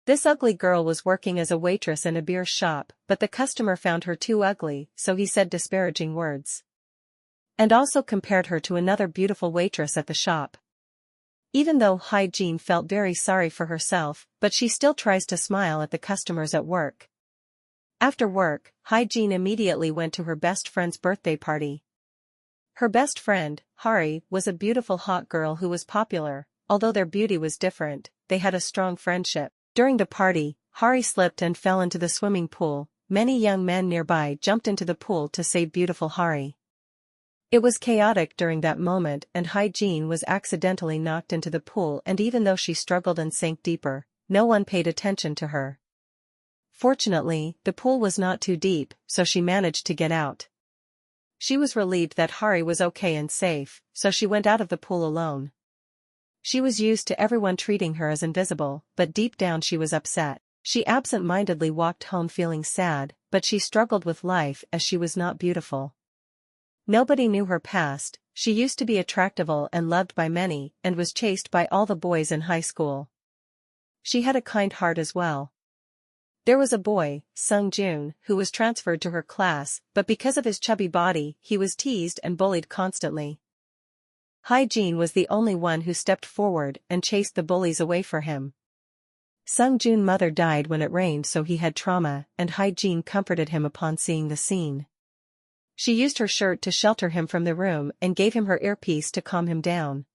This ugly girl was working as a waitress in a beer shop, but the customer found her too ugly, so he said disparaging words. And also compared her to another beautiful waitress at the shop. Even though Jean felt very sorry for herself, but she still tries to smile at the customers at work. After work, Jean immediately went to her best friend's birthday party. Her best friend, Hari, was a beautiful hot girl who was popular. Although their beauty was different, they had a strong friendship. During the party, Hari slipped and fell into the swimming pool. Many young men nearby jumped into the pool to save beautiful Hari. It was chaotic during that moment, and Jean was accidentally knocked into the pool, and even though she struggled and sank deeper, no one paid attention to her. Fortunately, the pool was not too deep, so she managed to get out. She was relieved that Hari was okay and safe, so she went out of the pool alone. She was used to everyone treating her as invisible, but deep down she was upset. She absent-mindedly walked home feeling sad, but she struggled with life as she was not beautiful. Nobody knew her past. She used to be attractive and loved by many, and was chased by all the boys in high school. She had a kind heart as well. There was a boy, Joon, who was transferred to her class, but because of his chubby body, he was teased and bullied constantly. Jean was the only one who stepped forward and chased the bullies away for him. Joon's mother died when it rained, so he had trauma, and Jean comforted him upon seeing the scene. She used her shirt to shelter him from the room and gave him her earpiece to calm him down.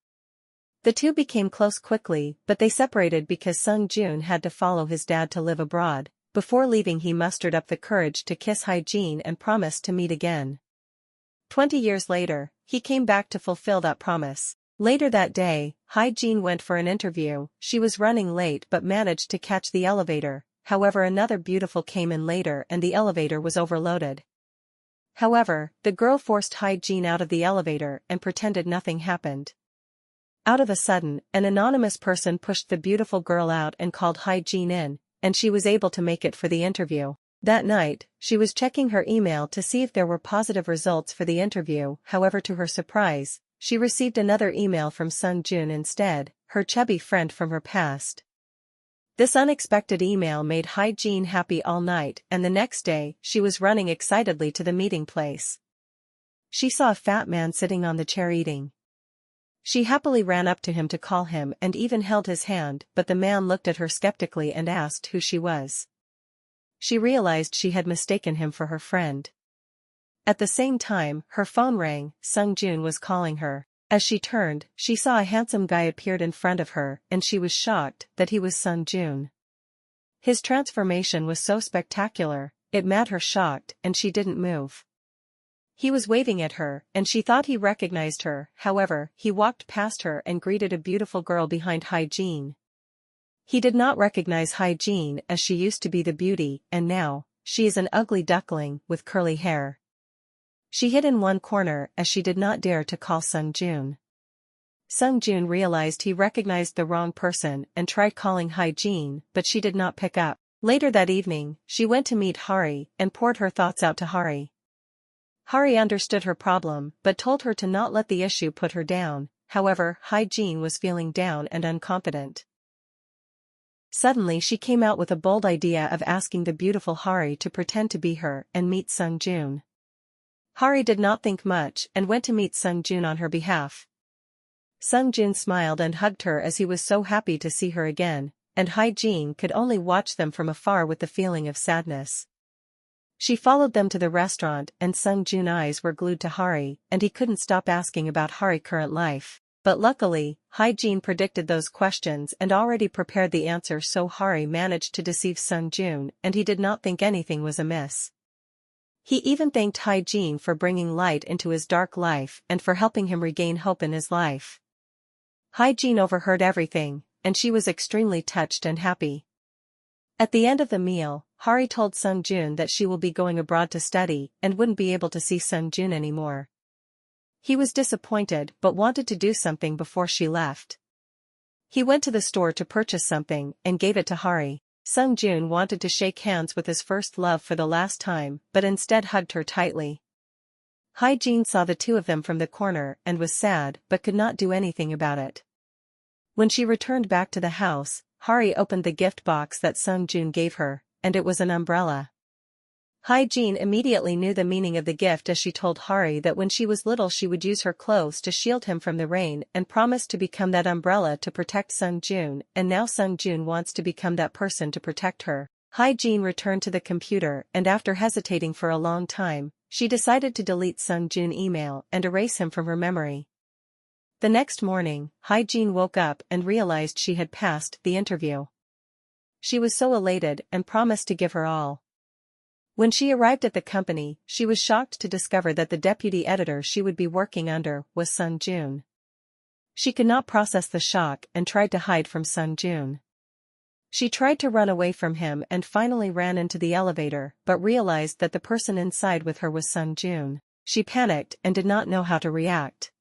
The two became close quickly, but they separated because Joon had to follow his dad to live abroad. Before leaving, he mustered up the courage to kiss Jean and promised to meet again. 20 years later, he came back to fulfill that promise. Later that day, Jean went for an interview. She was running late but managed to catch the elevator. However, another beautiful came in later and the elevator was overloaded. However, the girl forced Jean out of the elevator and pretended nothing happened. Out of a sudden, an anonymous person pushed the beautiful girl out and called Jean in, and she was able to make it for the interview. That night, she was checking her email to see if there were positive results for the interview. However, to her surprise, she received another email from Joon instead, her chubby friend from her past. This unexpected email made Jean happy all night, and the next day, she was running excitedly to the meeting place. She saw a fat man sitting on the chair eating. She happily ran up to him to call him and even held his hand, but the man looked at her skeptically and asked who she was. She realized she had mistaken him for her friend. At the same time, her phone rang. Joon was calling her. As she turned, she saw a handsome guy appeared in front of her, and she was shocked that he was Joon. His transformation was so spectacular, it made her shocked, and she didn't move. He was waving at her, and she thought he recognized her. However, he walked past her and greeted a beautiful girl behind Jean. He did not recognize Jean as she used to be the beauty, and now, she is an ugly duckling with curly hair. She hid in one corner as she did not dare to call Joon. Joon realized he recognized the wrong person and tried calling Jean, but she did not pick up. Later that evening, she went to meet Hari and poured her thoughts out to Hari. Hari understood her problem but told her to not let the issue put her down. However, Jean was feeling down and unconfident. Suddenly she came out with a bold idea of asking the beautiful Hari to pretend to be her and meet Joon. Hari did not think much and went to meet Joon on her behalf. Joon smiled and hugged her as he was so happy to see her again, and Jean could only watch them from afar with the feeling of sadness. She followed them to the restaurant and Joon's eyes were glued to Hari, and he couldn't stop asking about Hari's current life. But luckily, Jean predicted those questions and already prepared the answer, so Hari managed to deceive Joon, and he did not think anything was amiss. He even thanked Jean for bringing light into his dark life and for helping him regain hope in his life. Jean overheard everything, and she was extremely touched and happy. At the end of the meal, Hari told Joon that she will be going abroad to study and wouldn't be able to see Joon anymore. He was disappointed but wanted to do something before she left. He went to the store to purchase something and gave it to Hari. Joon wanted to shake hands with his first love for the last time, but instead hugged her tightly. Jean saw the two of them from the corner and was sad but could not do anything about it. When she returned back to the house, Hari opened the gift box that Jun gave her, and it was an umbrella. Jin immediately knew the meaning of the gift as she told Hari that when she was little she would use her clothes to shield him from the rain and promised to become that umbrella to protect Jun, and now Jun wants to become that person to protect her. Jin returned to the computer and after hesitating for a long time, she decided to delete Jun's email and erase him from her memory. The next morning, Jin woke up and realized she had passed the interview. She was so elated and promised to give her all. When she arrived at the company, she was shocked to discover that the deputy editor she would be working under was Jun. She could not process the shock and tried to hide from Jun. She tried to run away from him and finally ran into the elevator but realized that the person inside with her was Jun. She panicked and did not know how to react.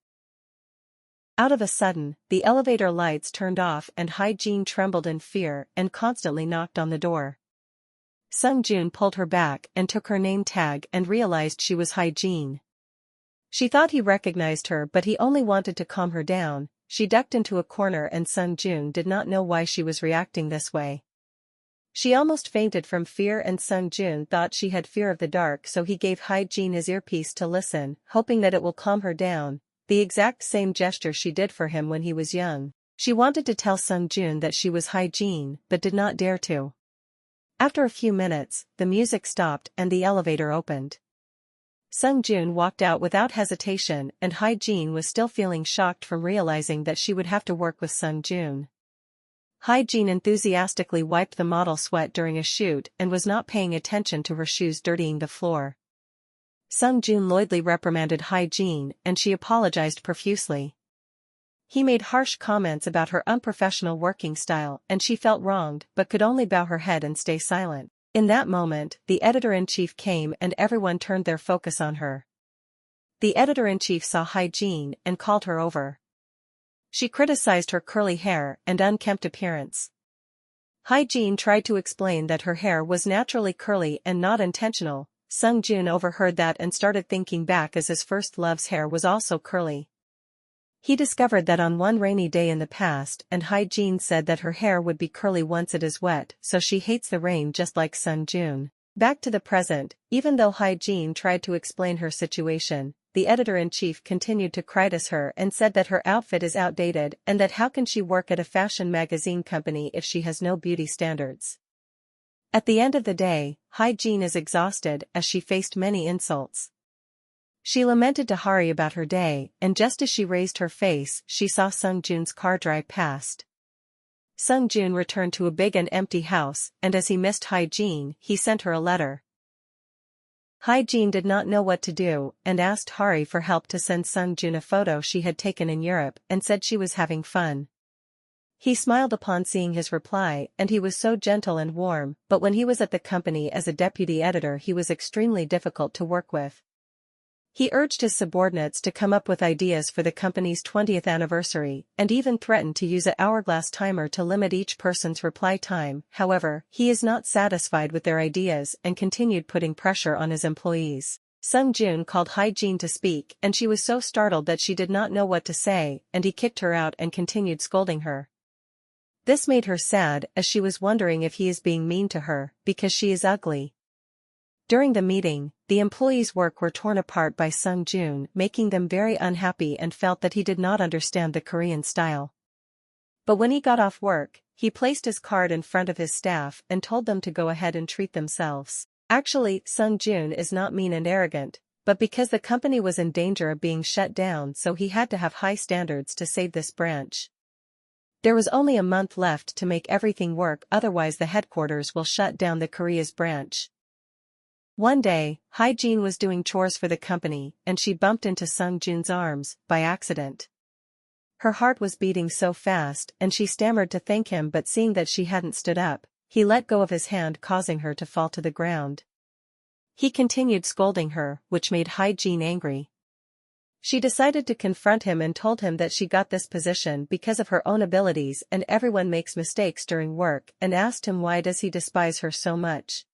Out of a sudden, the elevator lights turned off and Jin trembled in fear and constantly knocked on the door. Jun pulled her back and took her name tag and realized she was Jin. She thought he recognized her but he only wanted to calm her down. She ducked into a corner and Jun did not know why she was reacting this way. She almost fainted from fear and Jun thought she had fear of the dark so he gave Jin his earpiece to listen, hoping that it will calm her down, the exact same gesture she did for him when he was young. She wanted to tell Jun that she was Jin but did not dare to. After a few minutes, the music stopped and the elevator opened. Jun walked out without hesitation and Jin was still feeling shocked from realizing that she would have to work with Jun. Jin enthusiastically wiped the model sweat during a shoot and was not paying attention to her shoes dirtying the floor. Jun loyally reprimanded Jin and she apologized profusely. He made harsh comments about her unprofessional working style and she felt wronged but could only bow her head and stay silent. In that moment, the editor-in-chief came and everyone turned their focus on her. The editor-in-chief saw Jin and called her over. She criticized her curly hair and unkempt appearance. Jin tried to explain that her hair was naturally curly and not intentional. Jun overheard that and started thinking back as his first love's hair was also curly. He discovered that on one rainy day in the past and Jin said that her hair would be curly once it is wet so she hates the rain just like Jun. Back to the present, even though Jin tried to explain her situation, the editor-in-chief continued to criticize her and said that her outfit is outdated and that how can she work at a fashion magazine company if she has no beauty standards. At the end of the day, Jin is exhausted as she faced many insults. She lamented to Hari about her day, and just as she raised her face, she saw Jun's car drive past. Jun returned to a big and empty house, and as he missed Jin, he sent her a letter. Jin did not know what to do, and asked Hari for help to send Jun a photo she had taken in Europe and said she was having fun. He smiled upon seeing his reply and he was so gentle and warm, but when he was at the company as a deputy editor he was extremely difficult to work with. He urged his subordinates to come up with ideas for the company's 20th anniversary and even threatened to use an hourglass timer to limit each person's reply time. However, he is not satisfied with their ideas and continued putting pressure on his employees. Jun called Jin to speak and she was so startled that she did not know what to say and he kicked her out and continued scolding her. This made her sad as she was wondering if he is being mean to her because she is ugly. During the meeting, the employees' work were torn apart by Jun, making them very unhappy and felt that he did not understand the Korean style. But when he got off work, he placed his card in front of his staff and told them to go ahead and treat themselves. Actually, Jun is not mean and arrogant, but because the company was in danger of being shut down so he had to have high standards to save this branch. There was only a month left to make everything work, otherwise the headquarters will shut down the Korea's branch. One day, Jin was doing chores for the company and she bumped into Jun's arms, by accident. Her heart was beating so fast and she stammered to thank him but seeing that she hadn't stood up, he let go of his hand causing her to fall to the ground. He continued scolding her, which made Jin angry. She decided to confront him and told him that she got this position because of her own abilities and everyone makes mistakes during work and asked him why does he despise her so much.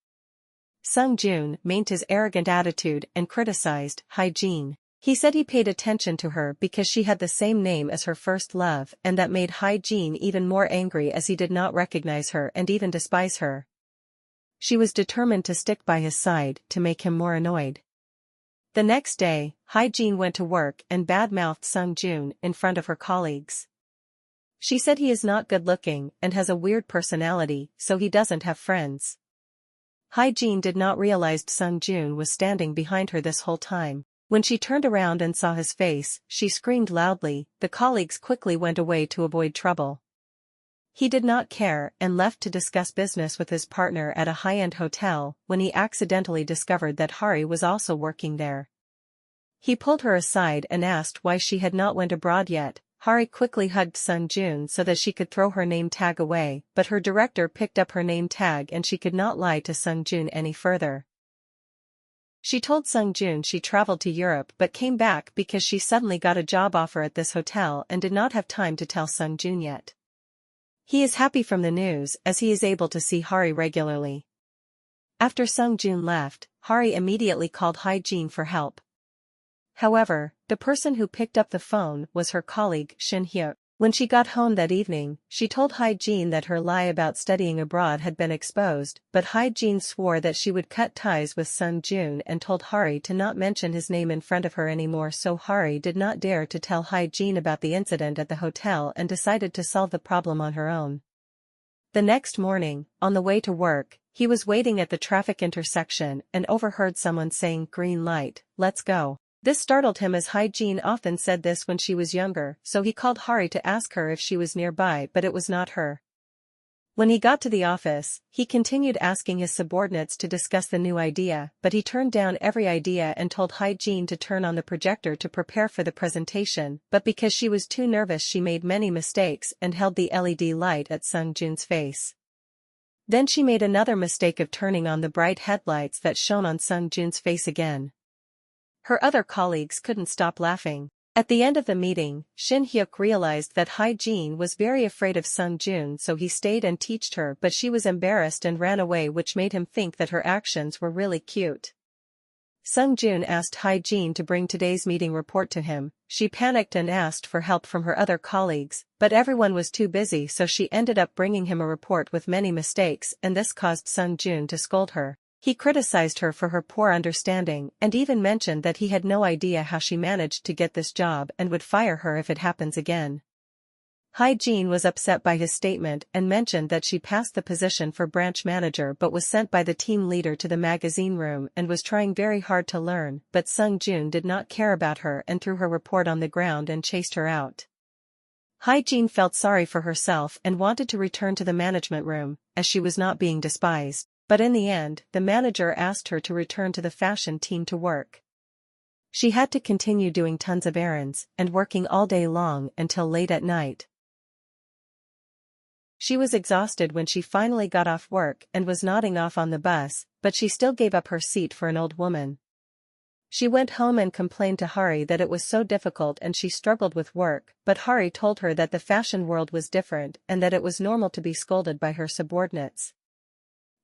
Jun maintained his arrogant attitude and criticized Jin. He said he paid attention to her because she had the same name as her first love, and that made Jin even more angry as he did not recognize her and even despise her. She was determined to stick by his side to make him more annoyed. The next day, Jin went to work and bad-mouthed Joon in front of her colleagues. She said he is not good-looking and has a weird personality, so he doesn't have friends. Jin did not realize Joon was standing behind her this whole time. When she turned around and saw his face, she screamed loudly. The colleagues quickly went away to avoid trouble. He did not care and left to discuss business with his partner at a high-end hotel when he accidentally discovered that Hari was also working there. He pulled her aside and asked why she had not went abroad yet. Hari quickly hugged Joon so that she could throw her name tag away, but her director picked up her name tag and she could not lie to Joon any further. She told Joon she traveled to Europe but came back because she suddenly got a job offer at this hotel and did not have time to tell Joon yet. He is happy from the news as he is able to see Hari regularly. After Joon left, Hari immediately called Jin for help. However, the person who picked up the phone was her colleague Shin Hyuk. When she got home that evening, she told Jin that her lie about studying abroad had been exposed, but Jin swore that she would cut ties with Joon and told Hari to not mention his name in front of her anymore, so Hari did not dare to tell Jin about the incident at the hotel and decided to solve the problem on her own. The next morning, on the way to work, he was waiting at the traffic intersection and overheard someone saying, "Green light, let's go." This startled him as Jin often said this when she was younger, so he called Hari to ask her if she was nearby, but it was not her. When he got to the office, he continued asking his subordinates to discuss the new idea, but he turned down every idea and told Jin to turn on the projector to prepare for the presentation, but because she was too nervous she made many mistakes and held the LED light at Joon's face. Then she made another mistake of turning on the bright headlights that shone on Joon's face again. Her other colleagues couldn't stop laughing. At the end of the meeting, Shin Hyuk realized that Jin was very afraid of Joon, so he stayed and teached her, but she was embarrassed and ran away, which made him think that her actions were really cute. Joon asked Jin to bring today's meeting report to him. She panicked and asked for help from her other colleagues, but everyone was too busy, so she ended up bringing him a report with many mistakes, and this caused Joon to scold her. He criticized her for her poor understanding and even mentioned that he had no idea how she managed to get this job and would fire her if it happens again. Jin was upset by his statement and mentioned that she passed the position for branch manager but was sent by the team leader to the magazine room and was trying very hard to learn, but Joon did not care about her and threw her report on the ground and chased her out. Jin felt sorry for herself and wanted to return to the management room, as she was not being despised. But in the end, the manager asked her to return to the fashion team to work. She had to continue doing tons of errands and working all day long until late at night. She was exhausted when she finally got off work and was nodding off on the bus, but she still gave up her seat for an old woman. She went home and complained to Hari that it was so difficult and she struggled with work, but Hari told her that the fashion world was different and that it was normal to be scolded by her subordinates.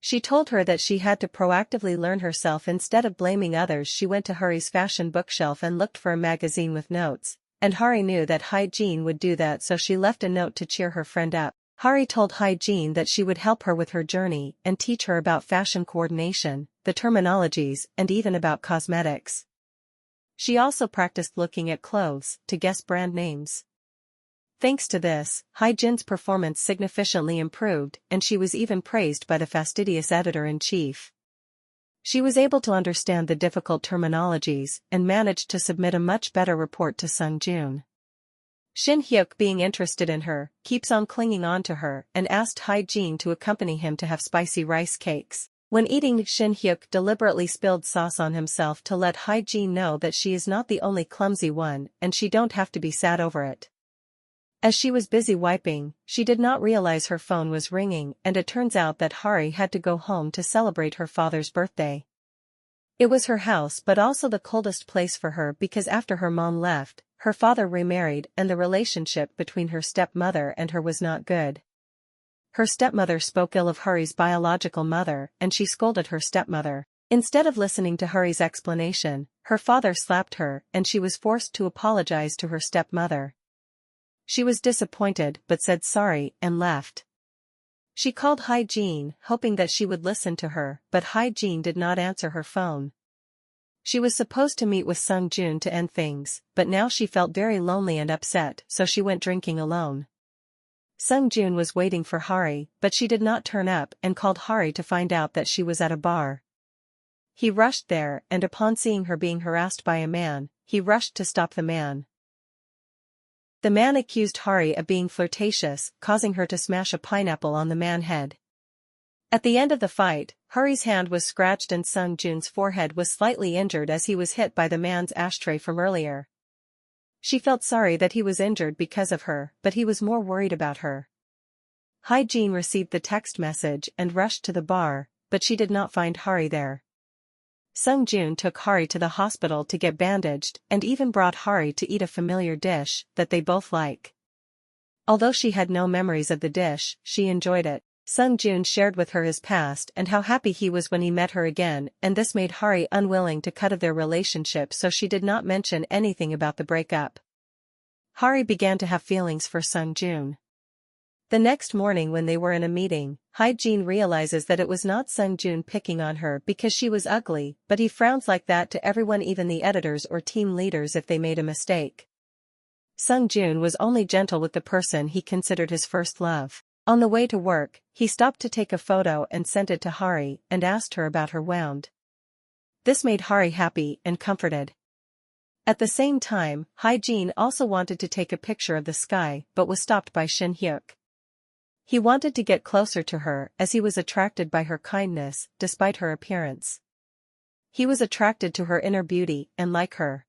She told her that she had to proactively learn herself instead of blaming others. She went to Hari's fashion bookshelf and looked for a magazine with notes, and Hari knew that Jin would do that, so she left a note to cheer her friend up. Hari told Jin that she would help her with her journey and teach her about fashion coordination, the terminologies, and even about cosmetics. She also practiced looking at clothes to guess brand names. Thanks to this, Jin's performance significantly improved, and she was even praised by the fastidious editor-in-chief. She was able to understand the difficult terminologies and managed to submit a much better report to Joon. Shin Hyuk, being interested in her, keeps on clinging on to her and asked Jin to accompany him to have spicy rice cakes. When eating, Shin Hyuk deliberately spilled sauce on himself to let Jin know that she is not the only clumsy one and she don't have to be sad over it. As she was busy wiping, she did not realize her phone was ringing, and it turns out that Hari had to go home to celebrate her father's birthday. It was her house but also the coldest place for her because after her mom left, her father remarried and the relationship between her stepmother and her was not good. Her stepmother spoke ill of Hari's biological mother and she scolded her stepmother. Instead of listening to Hari's explanation, her father slapped her and she was forced to apologize to her stepmother. She was disappointed but said sorry and left. She called Hyejin, hoping that she would listen to her, but Hyejin did not answer her phone. She was supposed to meet with Sung-joon to end things, but now she felt very lonely and upset, so she went drinking alone. Sung-joon was waiting for Hari, but she did not turn up and called Hari to find out that she was at a bar. He rushed there and upon seeing her being harassed by a man, he rushed to stop the man. The man accused Hari of being flirtatious, causing her to smash a pineapple on the man's head. At the end of the fight, Hari's hand was scratched and Sung-joon's forehead was slightly injured as he was hit by the man's ashtray from earlier. She felt sorry that he was injured because of her, but he was more worried about her. Hyejin received the text message and rushed to the bar, but she did not find Hari there. Sung-joon took Hari to the hospital to get bandaged and even brought Hari to eat a familiar dish that they both like. Although she had no memories of the dish, she enjoyed it. Sung-joon shared with her his past and how happy he was when he met her again, and this made Hari unwilling to cut off their relationship, so she did not mention anything about the breakup. Hari began to have feelings for Sung-joon. The next morning when they were in a meeting, Hyejin realizes that it was not Sung-joon picking on her because she was ugly, but he frowns like that to everyone, even the editors or team leaders, if they made a mistake. Sung-joon was only gentle with the person he considered his first love. On the way to work, he stopped to take a photo and sent it to Hari and asked her about her wound. This made Hari happy and comforted. At the same time, Hyejin also wanted to take a picture of the sky but was stopped by Shin Hyuk. He wanted to get closer to her as he was attracted by her kindness, despite her appearance. He was attracted to her inner beauty and like her.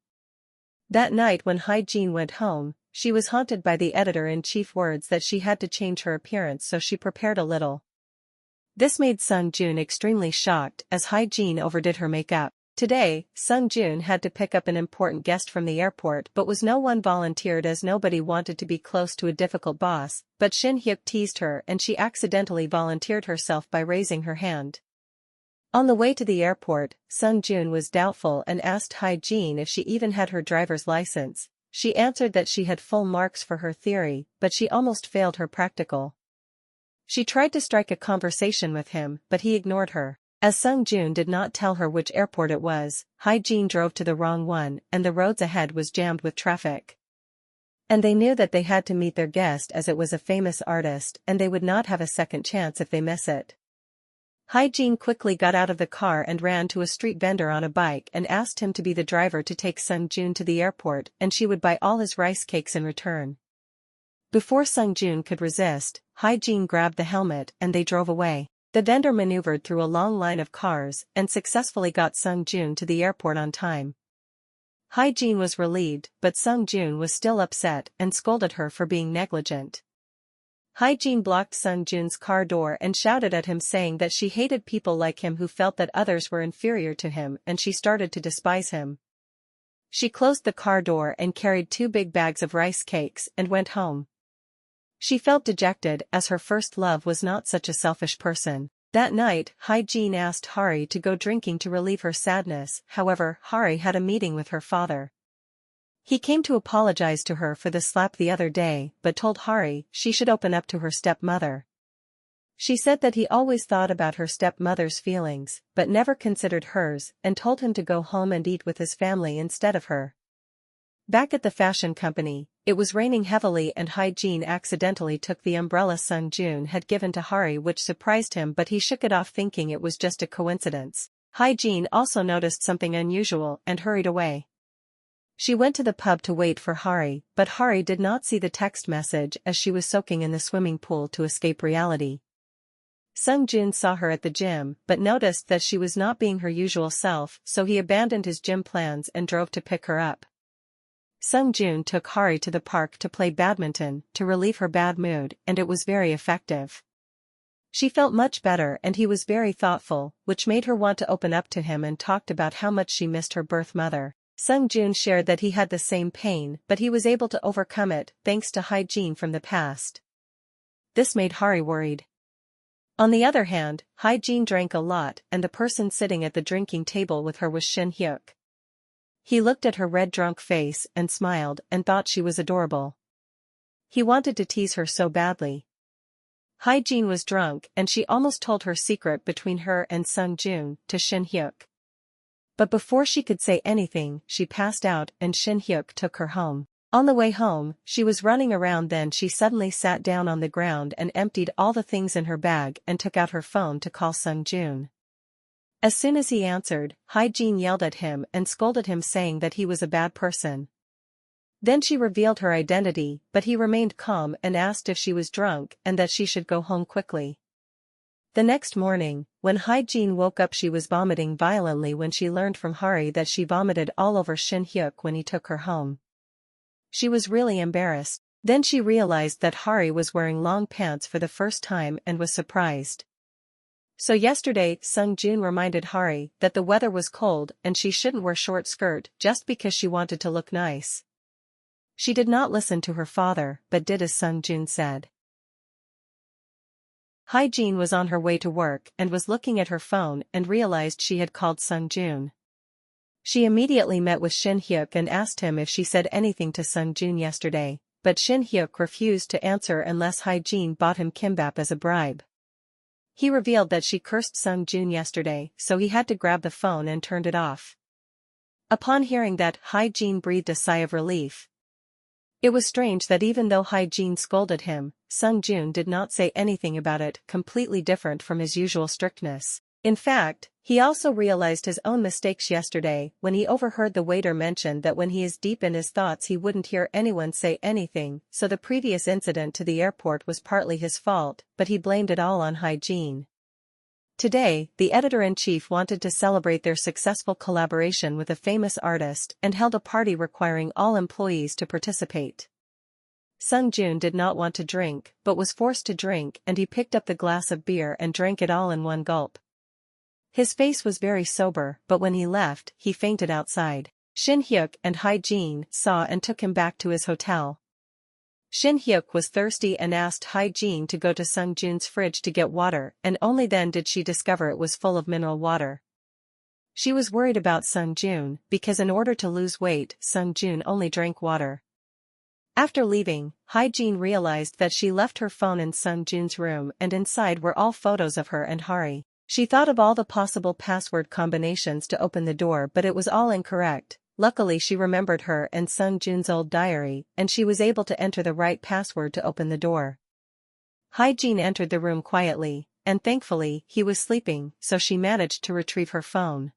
That night when Hyejin went home, she was haunted by the editor-in-chief words that she had to change her appearance, so she prepared a little. This made Sung-joon extremely shocked as Hyejin overdid her makeup. Today, Sung-joon had to pick up an important guest from the airport, but no one volunteered as nobody wanted to be close to a difficult boss, but Shin Hyuk teased her and she accidentally volunteered herself by raising her hand. On the way to the airport, Sung-joon was doubtful and asked Hyejin if she even had her driver's license. She answered that she had full marks for her theory, but she almost failed her practical. She tried to strike a conversation with him, but he ignored her. As Sung-joon did not tell her which airport it was, Hyejin drove to the wrong one and the roads ahead was jammed with traffic. And they knew that they had to meet their guest as it was a famous artist and they would not have a second chance if they miss it. Hyejin quickly got out of the car and ran to a street vendor on a bike and asked him to be the driver to take Sung-joon to the airport, and she would buy all his rice cakes in return. Before Sung-joon could resist, Hyejin grabbed the helmet and they drove away. The vendor maneuvered through a long line of cars and successfully got Sung-joon to the airport on time. Hyejin was relieved, but Sung-joon was still upset and scolded her for being negligent. Hyejin blocked Sung-joon's car door and shouted at him, saying that she hated people like him who felt that others were inferior to him, and she started to despise him. She closed the car door and carried 2 big bags of rice cakes and went home. She felt dejected as her first love was not such a selfish person. That night, Hyejin asked Hari to go drinking to relieve her sadness, however, Hari had a meeting with her father. He came to apologize to her for the slap the other day, but told Hari she should open up to her stepmother. She said that he always thought about her stepmother's feelings, but never considered hers, and told him to go home and eat with his family instead of her. Back at the fashion company, it was raining heavily and Hyejin accidentally took the umbrella Sung-joon had given to Hari, which surprised him, but he shook it off thinking it was just a coincidence. Hyejin also noticed something unusual and hurried away. She went to the pub to wait for Hari, but Hari did not see the text message as she was soaking in the swimming pool to escape reality. Sung-joon saw her at the gym but noticed that she was not being her usual self, so he abandoned his gym plans and drove to pick her up. Sung-joon took Hari to the park to play badminton to relieve her bad mood, and it was very effective. She felt much better and he was very thoughtful, which made her want to open up to him, and talked about how much she missed her birth mother. Sung-joon shared that he had the same pain, but he was able to overcome it thanks to Hyejin from the past. This made Hari worried. On the other hand, Hyejin drank a lot and the person sitting at the drinking table with her was Shin Hyuk. He looked at her red drunk face and smiled and thought she was adorable. He wanted to tease her so badly. Hyejin was drunk and she almost told her secret between her and Sung Joon to Shin Hyuk. But before she could say anything, she passed out and Shin Hyuk took her home. On the way home, she was running around, then she suddenly sat down on the ground and emptied all the things in her bag and took out her phone to call Sung Joon. As soon as he answered, Hyejin yelled at him and scolded him, saying that he was a bad person. Then she revealed her identity, but he remained calm and asked if she was drunk and that she should go home quickly. The next morning, when Hyejin woke up, she was vomiting violently when she learned from Hari that she vomited all over Shin Hyuk when he took her home. She was really embarrassed. Then she realized that Hari was wearing long pants for the first time and was surprised. So yesterday, Sung Joon reminded Hari that the weather was cold and she shouldn't wear short skirt just because she wanted to look nice. She did not listen to her father but did as Sung Joon said. Hyejin was on her way to work and was looking at her phone and realized she had called Sung Joon. She immediately met with Shin Hyuk and asked him if she said anything to Sung Joon yesterday, but Shin Hyuk refused to answer unless Hyejin bought him kimbap as a bribe. He revealed that she cursed Sung Joon yesterday, so he had to grab the phone and turned it off. Upon hearing that, Hyejin breathed a sigh of relief. It was strange that even though Hyejin scolded him, Sung Joon did not say anything about it, completely different from his usual strictness. In fact, he also realized his own mistakes yesterday when he overheard the waiter mention that when he is deep in his thoughts he wouldn't hear anyone say anything, so the previous incident to the airport was partly his fault, but he blamed it all on Hyejin. Today, the editor-in-chief wanted to celebrate their successful collaboration with a famous artist and held a party requiring all employees to participate. Sung Joon did not want to drink but was forced to drink, and he picked up the glass of beer and drank it all in one gulp. His face was very sober, but when he left, he fainted outside. Shin Hyuk and Hyejin saw and took him back to his hotel. Shin Hyuk was thirsty and asked Hyejin to go to Sung Joon's fridge to get water, and only then did she discover it was full of mineral water. She was worried about Sung Joon, because in order to lose weight, Sung Joon only drank water. After leaving, Hyejin realized that she left her phone in Sung Joon's room, and inside were all photos of her and Hari. She thought of all the possible password combinations to open the door, but it was all incorrect. Luckily she remembered her and Sung Joon's old diary, and she was able to enter the right password to open the door. Hyejin entered the room quietly, and thankfully he was sleeping, so she managed to retrieve her phone.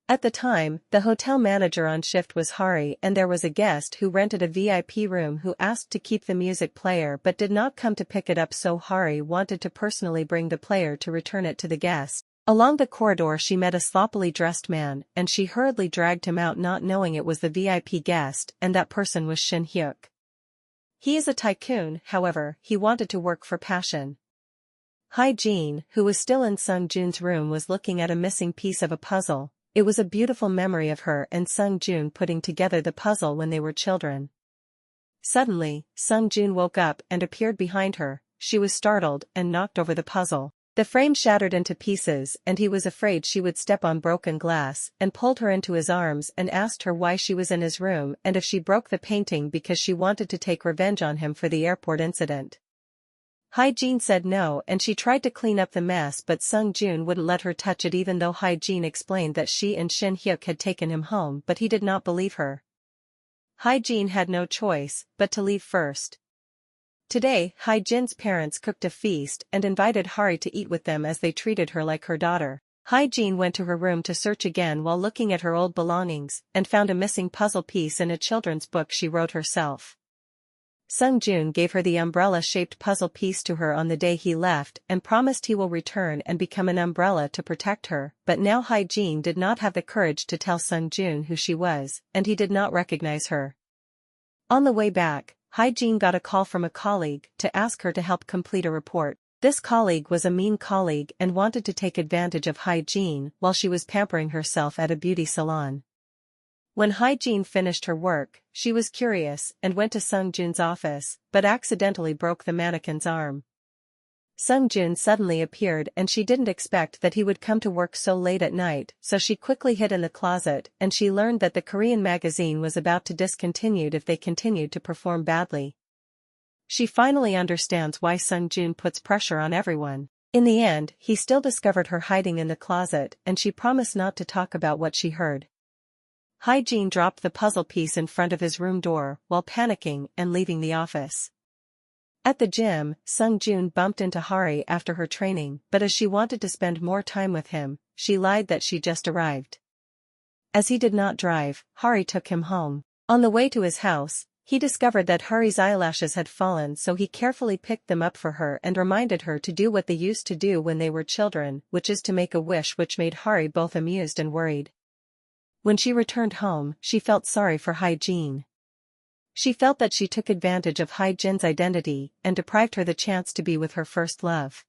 At the time, the hotel manager on shift was Hari, and there was a guest who rented a VIP room who asked to keep the music player but did not come to pick it up, so Hari wanted to personally bring the player to return it to the guest. Along the corridor she met a sloppily dressed man, and she hurriedly dragged him out, not knowing it was the VIP guest, and that person was Shin Hyuk. He is a tycoon, however, he wanted to work for passion. Hyejin, who was still in Sung Joon's room, was looking at a missing piece of a puzzle. It was a beautiful memory of her and Sung Joon putting together the puzzle when they were children. Suddenly, Sung Joon woke up and appeared behind her. She was startled and knocked over the puzzle. The frame shattered into pieces, and he was afraid she would step on broken glass, and pulled her into his arms and asked her why she was in his room and if she broke the painting because she wanted to take revenge on him for the airport incident. Hyejin said no, and she tried to clean up the mess, but Sung Joon wouldn't let her touch it, even though Hyejin explained that she and Shin Hyuk had taken him home, but he did not believe her. Hyejin had no choice but to leave first. Today, Hyejin's parents cooked a feast and invited Hari to eat with them as they treated her like her daughter. Hyejin went to her room to search again while looking at her old belongings, and found a missing puzzle piece in a children's book she wrote herself. Sung Joon gave her the umbrella-shaped puzzle piece to her on the day he left and promised he will return and become an umbrella to protect her, but now Hyejin did not have the courage to tell Sung Joon who she was, and he did not recognize her. On the way back, Hyejin got a call from a colleague to ask her to help complete a report. This colleague was a mean colleague and wanted to take advantage of Hyejin while she was pampering herself at a beauty salon. When Hyejin finished her work, she was curious and went to Sung Joon's office, but accidentally broke the mannequin's arm. Sung Joon suddenly appeared and she didn't expect that he would come to work so late at night, so she quickly hid in the closet and she learned that the Korean magazine was about to discontinued if they continued to perform badly. She finally understands why Sung Joon puts pressure on everyone. In the end, he still discovered her hiding in the closet and she promised not to talk about what she heard. Jin dropped the puzzle piece in front of his room door while panicking and leaving the office. At the gym, Sung Joon bumped into Hari after her training, but as she wanted to spend more time with him, she lied that she just arrived. As he did not drive, Hari took him home. On the way to his house, he discovered that Hari's eyelashes had fallen, so he carefully picked them up for her and reminded her to do what they used to do when they were children, which is to make a wish, which made Hari both amused and worried. When she returned home, she felt sorry for Jin. She felt that she took advantage of Jin's identity and deprived her the chance to be with her first love.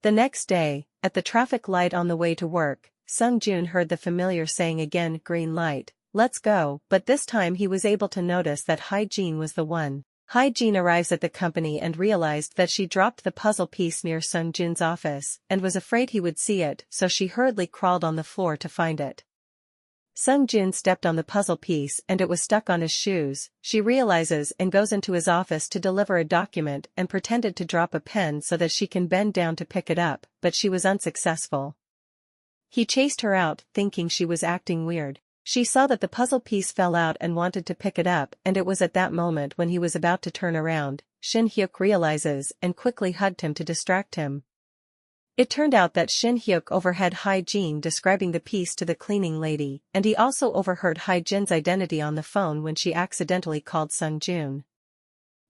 The next day, at the traffic light on the way to work, Sung Joon heard the familiar saying again, "Green light, let's go," but this time he was able to notice that Jin was the one. Jin arrives at the company and realized that she dropped the puzzle piece near Sung Joon's office and was afraid he would see it, so she hurriedly crawled on the floor to find it. Sung Joon stepped on the puzzle piece and it was stuck on his shoes. She realizes and goes into his office to deliver a document and pretended to drop a pen so that she can bend down to pick it up, but she was unsuccessful. He chased her out, thinking she was acting weird. She saw that the puzzle piece fell out and wanted to pick it up, and it was at that moment when he was about to turn around. Shin Hyuk realizes and quickly hugged him to distract him. It turned out that Shin Hyuk overheard Jin describing the piece to the cleaning lady, and he also overheard Jin's identity on the phone when she accidentally called Sung Joon.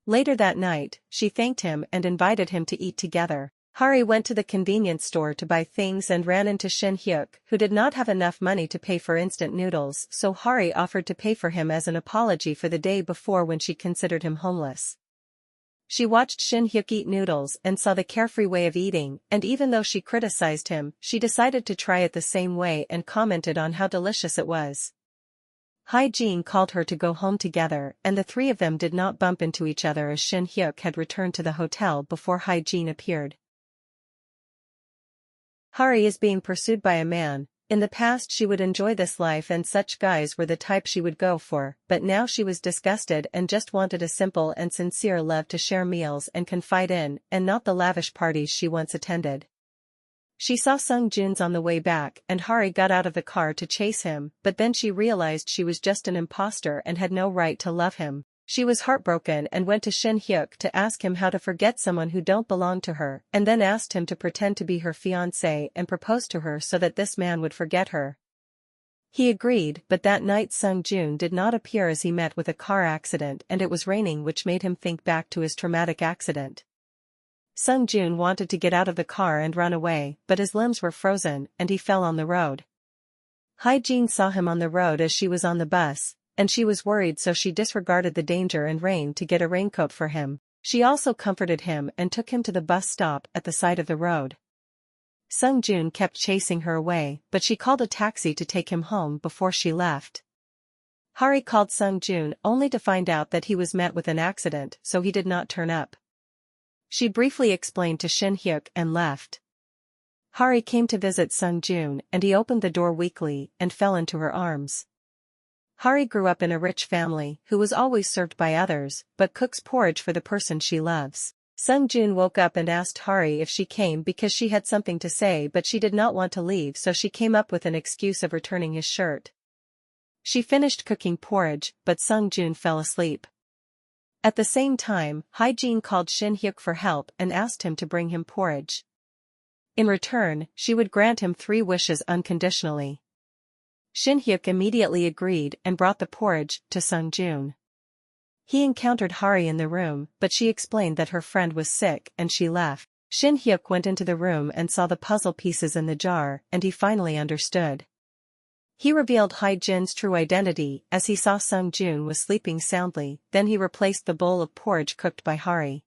Later that night, she thanked him and invited him to eat together. Hari went to the convenience store to buy things and ran into Shin Hyuk, who did not have enough money to pay for instant noodles, so Hari offered to pay for him as an apology for the day before when she considered him homeless. She watched Shin Hyuk eat noodles and saw the carefree way of eating, and even though she criticized him, she decided to try it the same way and commented on how delicious it was. Jin called her to go home together, and the three of them did not bump into each other as Shin Hyuk had returned to the hotel before Jin appeared. Hari is being pursued by a man. In the past she would enjoy this life and such guys were the type she would go for, but now she was disgusted and just wanted a simple and sincere love to share meals and confide in, and not the lavish parties she once attended. She saw Sung Joon's on the way back and Hari got out of the car to chase him, but then she realized she was just an imposter and had no right to love him. She was heartbroken and went to Shin Hyuk to ask him how to forget someone who don't belong to her, and then asked him to pretend to be her fiancé and propose to her so that this man would forget her. He agreed, but that night Sung Joon did not appear as he met with a car accident and it was raining, which made him think back to his traumatic accident. Sung Joon wanted to get out of the car and run away, but his limbs were frozen and he fell on the road. Jin saw him on the road as she was on the bus, and she was worried, so she disregarded the danger and rain to get a raincoat for him. She also comforted him and took him to the bus stop at the side of the road. Sung Joon kept chasing her away, but she called a taxi to take him home before she left. Hari called Sung Joon only to find out that he was met with an accident, so he did not turn up. She briefly explained to Shin Hyuk and left. Hari came to visit Sung Joon and he opened the door weakly and fell into her arms. Hari grew up in a rich family who was always served by others, but cooks porridge for the person she loves. Sung Joon woke up and asked Hari if she came because she had something to say, but she did not want to leave, so she came up with an excuse of returning his shirt. She finished cooking porridge, but Sung Joon fell asleep. At the same time, Jin called Shin Hyuk for help and asked him to bring him porridge. In return, she would grant him 3 wishes unconditionally. Shin Hyuk immediately agreed and brought the porridge to Sung Joon. He encountered Hari in the room, but she explained that her friend was sick and she left. Shin Hyuk went into the room and saw the puzzle pieces in the jar, and he finally understood. He revealed Jin's true identity as he saw Sung Joon was sleeping soundly, then he replaced the bowl of porridge cooked by Hari.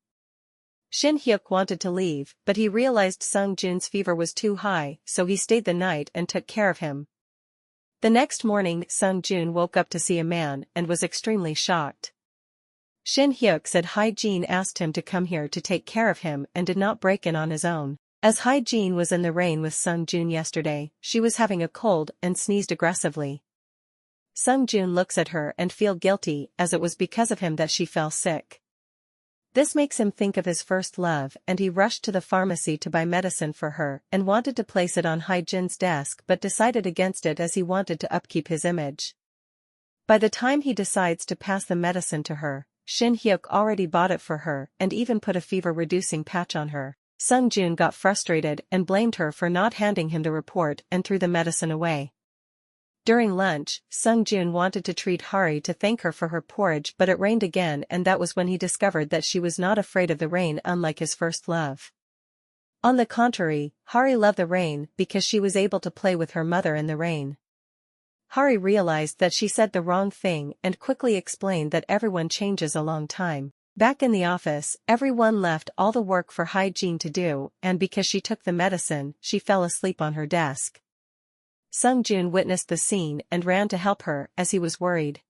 Shin Hyuk wanted to leave, but he realized Sung Joon's fever was too high, so he stayed the night and took care of him. The next morning Sung Joon woke up to see a man and was extremely shocked. Shin Hyuk said Hyejin asked him to come here to take care of him and did not break in on his own. As Hyejin was in the rain with Sung Joon yesterday, she was having a cold and sneezed aggressively. Sung Joon looks at her and feels guilty as it was because of him that she fell sick. This makes him think of his first love and he rushed to the pharmacy to buy medicine for her and wanted to place it on Hyejin's desk but decided against it as he wanted to upkeep his image. By the time he decides to pass the medicine to her, Shin Hyuk already bought it for her and even put a fever-reducing patch on her. Sung Joon got frustrated and blamed her for not handing him the report and threw the medicine away. During lunch, Sung Joon wanted to treat Hari to thank her for her porridge but it rained again and that was when he discovered that she was not afraid of the rain unlike his first love. On the contrary, Hari loved the rain because she was able to play with her mother in the rain. Hari realized that she said the wrong thing and quickly explained that everyone changes a long time. Back in the office, everyone left all the work for Hyejin to do and because she took the medicine, she fell asleep on her desk. Sung Joon witnessed the scene and ran to help her as he was worried.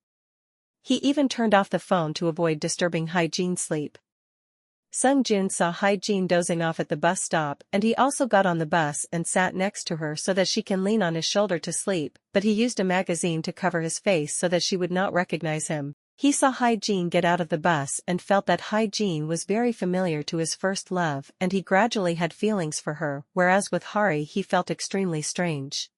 He even turned off the phone to avoid disturbing Hyejin's sleep. Sung Joon saw Hyejin dozing off at the bus stop and he also got on the bus and sat next to her so that she can lean on his shoulder to sleep, but he used a magazine to cover his face so that she would not recognize him. He saw Hyejin get out of the bus and felt that Hyejin was very familiar to his first love and he gradually had feelings for her, whereas with Hari he felt extremely strange.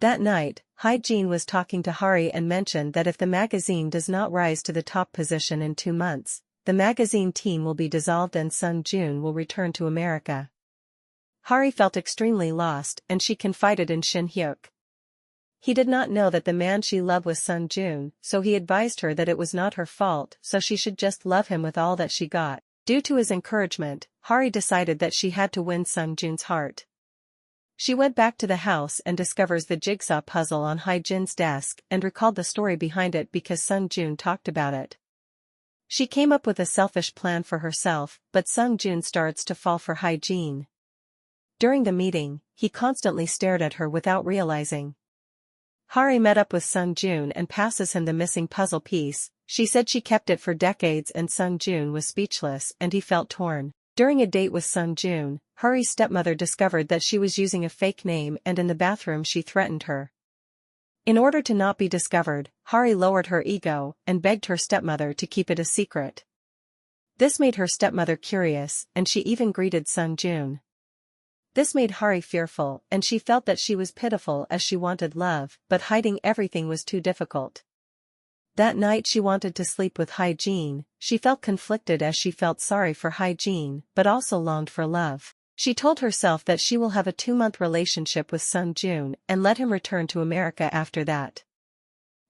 That night, Hyejin was talking to Hari and mentioned that if the magazine does not rise to the top position in 2 months, the magazine team will be dissolved and Sung Joon will return to America. Hari felt extremely lost and she confided in Shin Hyuk. He did not know that the man she loved was Sung Joon, so he advised her that it was not her fault so she should just love him with all that she got. Due to his encouragement, Hari decided that she had to win Sung Joon's heart. She went back to the house and discovers the jigsaw puzzle on Hyejin's desk and recalled the story behind it because Sung Joon talked about it. She came up with a selfish plan for herself, but Sung Joon starts to fall for Hyejin. During the meeting, he constantly stared at her without realizing. Hari met up with Sung Joon and passes him the missing puzzle piece. She said she kept it for decades and Sung Joon was speechless and he felt torn. During a date with Sung Joon, Hari's stepmother discovered that she was using a fake name and in the bathroom she threatened her. In order to not be discovered, Hari lowered her ego and begged her stepmother to keep it a secret. This made her stepmother curious and she even greeted Sung Joon. This made Hari fearful and she felt that she was pitiful as she wanted love, but hiding everything was too difficult. That night she wanted to sleep with Hyejin. She felt conflicted as she felt sorry for Hyejin but also longed for love. She told herself that she will have a 2-month relationship with Sung Joon and let him return to America after that.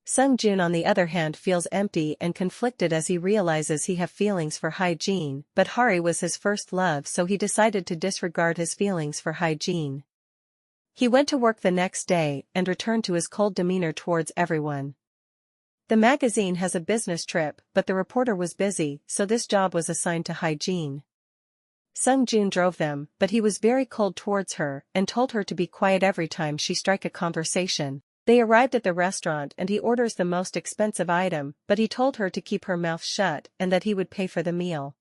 Sung Joon on the other hand feels empty and conflicted as he realizes he has feelings for Hyejin, but Hari was his first love so he decided to disregard his feelings for Hyejin. He went to work the next day and returned to his cold demeanor towards everyone. The magazine has a business trip but the reporter was busy so this job was assigned to Hyejin. Sung Joon drove them but he was very cold towards her and told her to be quiet every time she strike a conversation. They arrived at the restaurant and he orders the most expensive item but he told her to keep her mouth shut and that he would pay for the meal.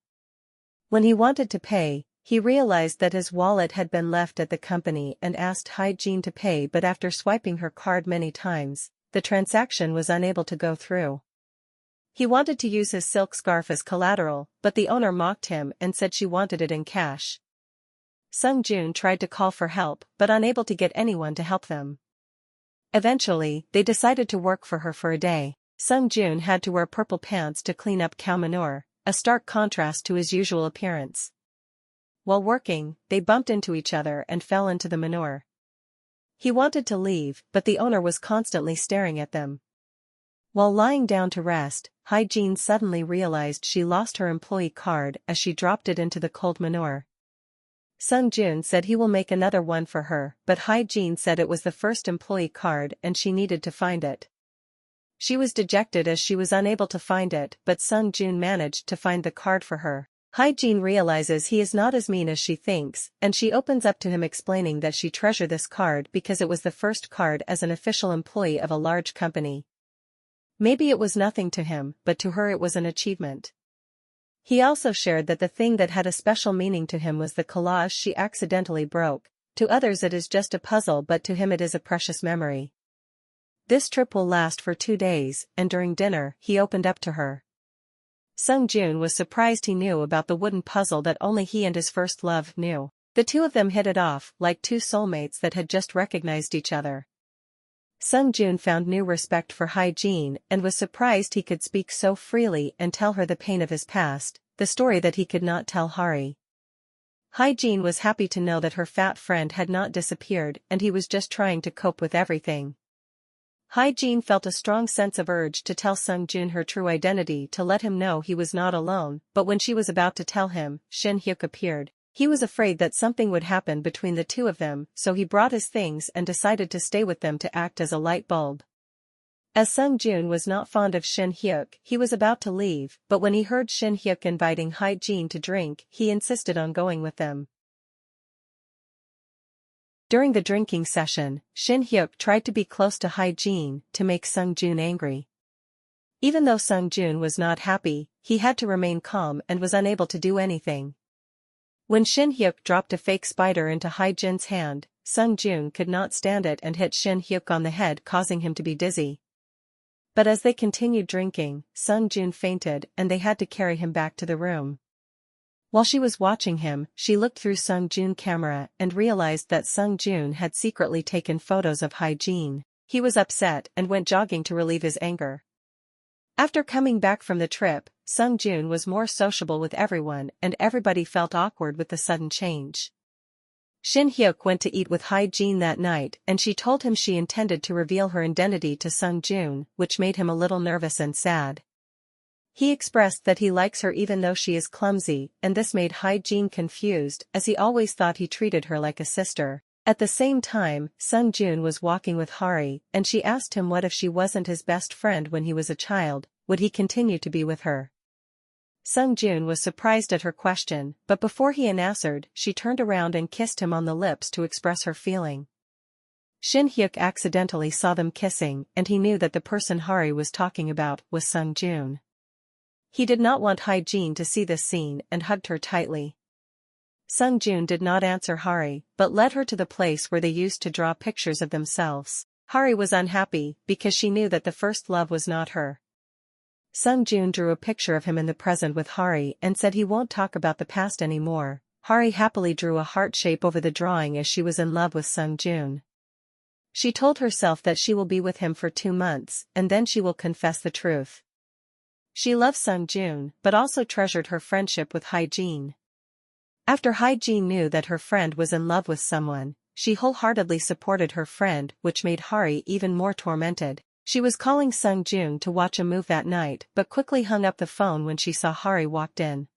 When he wanted to pay, he realized that his wallet had been left at the company and asked Hyejin to pay but after swiping her card many times, the transaction was unable to go through. He wanted to use his silk scarf as collateral, but the owner mocked him and said she wanted it in cash. Sung Joon tried to call for help but unable to get anyone to help them. Eventually, they decided to work for her for a day. Sung Joon had to wear purple pants to clean up cow manure, a stark contrast to his usual appearance. While working, they bumped into each other and fell into the manure. He wanted to leave, but the owner was constantly staring at them. While lying down to rest, Hyejin suddenly realized she lost her employee card as she dropped it into the cold manure. Sung Joon said he will make another one for her, but Hyejin said it was the first employee card and she needed to find it. She was dejected as she was unable to find it, but Sung Joon managed to find the card for her. Hyejin realizes he is not as mean as she thinks, and she opens up to him explaining that she treasured this card because it was the first card as an official employee of a large company. Maybe it was nothing to him, but to her it was an achievement. He also shared that the thing that had a special meaning to him was the collage she accidentally broke. To others it is just a puzzle, but to him it is a precious memory. This trip will last for 2 days, and during dinner, he opened up to her. Joon was surprised he knew about the wooden puzzle that only he and his first love knew. The two of them hit it off like two soulmates that had just recognized each other. Joon found new respect for hygiene and was surprised he could speak so freely and tell her the pain of his past, the story that he could not tell Hari. Hygiene was happy to know that her fat friend had not disappeared and he was just trying to cope with everything. Hygiene felt a strong sense of urge to tell Joon her true identity to let him know he was not alone, but when she was about to tell him, Shin Hyuk appeared. He was afraid that something would happen between the two of them, so he brought his things and decided to stay with them to act as a light bulb. As Joon was not fond of Shin Hyuk, he was about to leave, but when he heard Shin Hyuk inviting Hygiene to drink, he insisted on going with them. During the drinking session, Shin Hyuk tried to be close to Hygiene to make Joon angry. Even though Joon was not happy, he had to remain calm and was unable to do anything. When Shin Hyuk dropped a fake spider into Hygiene's hand, Joon could not stand it and hit Shin Hyuk on the head, causing him to be dizzy. But as they continued drinking, Joon fainted and they had to carry him back to the room. While she was watching him, she looked through Joon's camera and realized that Joon had secretly taken photos of Hygiene. He was upset and went jogging to relieve his anger. After coming back from the trip, Joon was more sociable with everyone and everybody felt awkward with the sudden change. Shin Hyuk went to eat with Hygiene that night and she told him she intended to reveal her identity to Joon, which made him a little nervous and sad. He expressed that he likes her even though she is clumsy, and this made Hygiene confused as he always thought he treated her like a sister. At the same time, Joon was walking with Hari, and she asked him what if she wasn't his best friend when he was a child, would he continue to be with her? Joon was surprised at her question, but before he answered, she turned around and kissed him on the lips to express her feeling. Shin Hyuk accidentally saw them kissing and he knew that the person Hari was talking about was Joon. He did not want Hygiene to see this scene and hugged her tightly. Joon did not answer Hari, but led her to the place where they used to draw pictures of themselves. Hari was unhappy because she knew that the first love was not her. Joon drew a picture of him in the present with Hari and said he won't talk about the past anymore. Hari happily drew a heart shape over the drawing as she was in love with Joon. She told herself that she will be with him for 2 months and then she will confess the truth. She loved Joon, but also treasured her friendship with Hygiene. After Hygiene knew that her friend was in love with someone, she wholeheartedly supported her friend, which made Hari even more tormented. She was calling Joon to watch a movie that night but quickly hung up the phone when she saw Hari walked in.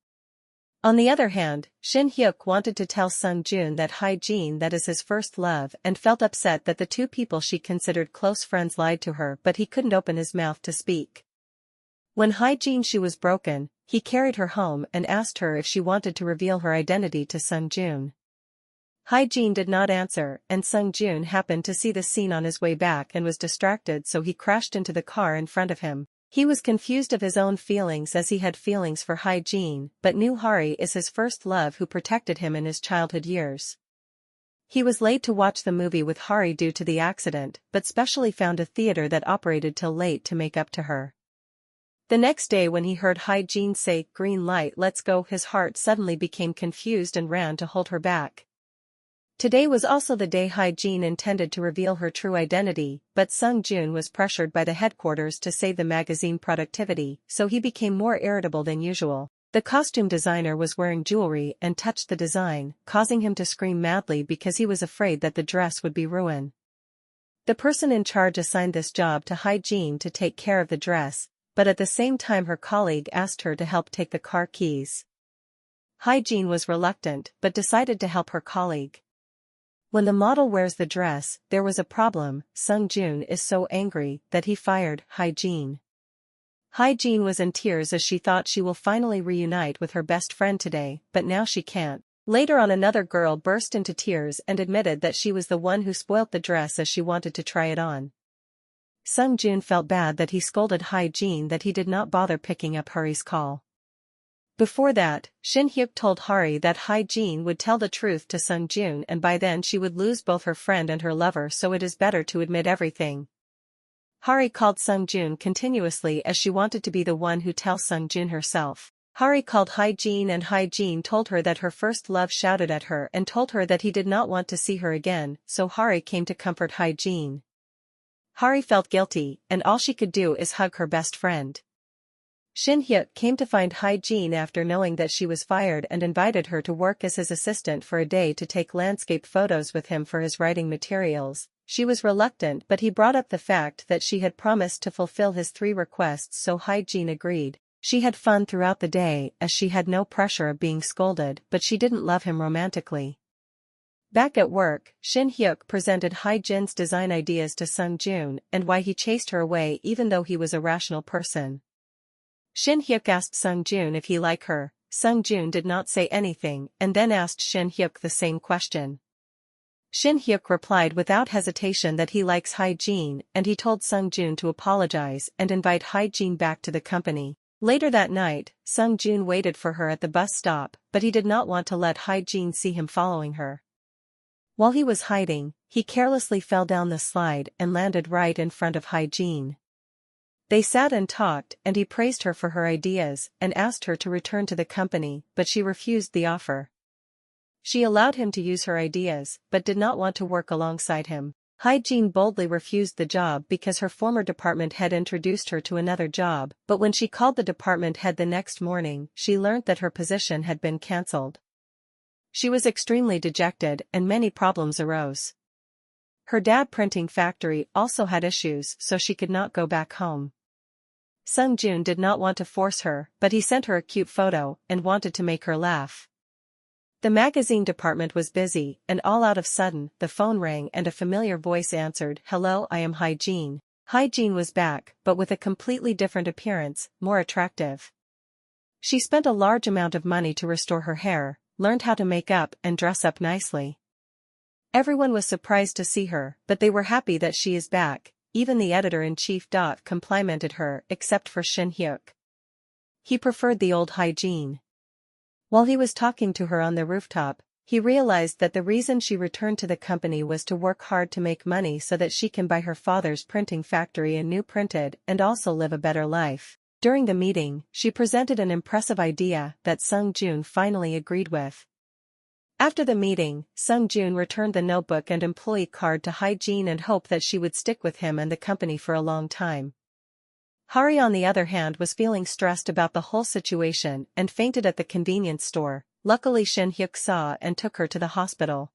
On the other hand, Shin Hyuk wanted to tell Joon that Hygiene that is his first love and felt upset that the two people she considered close friends lied to her, but he couldn't open his mouth to speak. When Hygiene shoe was broken, he carried her home and asked her if she wanted to reveal her identity to Joon. Hygiene did not answer and Joon happened to see the scene on his way back and was distracted, so he crashed into the car in front of him. He was confused of his own feelings as he had feelings for Hygiene, but knew Hari is his first love who protected him in his childhood years. He was late to watch the movie with Hari due to the accident, but specially found a theater that operated till late to make up to her. The next day when he heard Hygiene say, "Green light, let's go," his heart suddenly became confused and ran to hold her back. Today was also the day Hygiene intended to reveal her true identity, but Joon was pressured by the headquarters to save the magazine productivity, so he became more irritable than usual. The costume designer was wearing jewelry and touched the design, causing him to scream madly because he was afraid that the dress would be ruined. The person in charge assigned this job to Hygiene to take care of the dress, but at the same time her colleague asked her to help take the car keys. Hygiene was reluctant but decided to help her colleague. When the model wears the dress, there was a problem. Joon is so angry that he fired Hygiene. Hygiene was in tears as she thought she will finally reunite with her best friend today, but now she can't. Later on, another girl burst into tears and admitted that she was the one who spoilt the dress as she wanted to try it on. Sung Joon felt bad that he scolded Jin that he did not bother picking up Hari's call. Before that, Shin Hyuk told Hari that Jin would tell the truth to Sung Joon and by then she would lose both her friend and her lover, so it is better to admit everything. Hari called Sung Joon continuously as she wanted to be the one who tells Sung Joon herself. Hari called Jin and Jin told her that her first love shouted at her and told her that he did not want to see her again, so Hari came to comfort Jin. Hari felt guilty, and all she could do is hug her best friend. Shin Hyuk came to find Jin after knowing that she was fired and invited her to work as his assistant for a day to take landscape photos with him for his writing materials. She was reluctant, but he brought up the fact that she had promised to fulfill his 3 requests, so Jin agreed. She had fun throughout the day as she had no pressure of being scolded, but she didn't love him romantically. Back at work, Shin Hyuk presented Jin's design ideas to Sung Joon and why he chased her away even though he was a rational person. Shin Hyuk asked Sung Joon if he liked her. Sung Joon did not say anything and then asked Shin Hyuk the same question. Shin Hyuk replied without hesitation that he likes Jin and he told Sung Joon to apologize and invite Jin back to the company. Later that night, Sung Joon waited for her at the bus stop, but he did not want to let Jin see him following her. While he was hiding, he carelessly fell down the slide and landed right in front of Jin. They sat and talked and he praised her for her ideas and asked her to return to the company, but she refused the offer. She allowed him to use her ideas, but did not want to work alongside him. Jin boldly refused the job because her former department head introduced her to another job, but when she called the department head the next morning, she learned that her position had been cancelled. She was extremely dejected and many problems arose. Her dad's printing factory also had issues, so she could not go back home. Sung Joon did not want to force her, but he sent her a cute photo and wanted to make her laugh. The magazine department was busy, and all out of sudden, the phone rang and a familiar voice answered. "Hello, I am Jin." Jin was back, but with a completely different appearance, more attractive. She spent a large amount of money to restore her hair, learned how to make up and dress up nicely. Everyone was surprised to see her, but they were happy that she is back. Even the editor-in-chief complimented her, except for Shin Hyuk. He preferred the old Jin. While he was talking to her on the rooftop, he realized that the reason she returned to the company was to work hard to make money so that she can buy her father's printing factory a new printed and also live a better life. During the meeting, she presented an impressive idea that Sung Joon finally agreed with. After the meeting, Sung Joon returned the notebook and employee card to Jin and hoped that she would stick with him and the company for a long time. Hari on the other hand was feeling stressed about the whole situation and fainted at the convenience store. Luckily Shin Hyuk saw and took her to the hospital.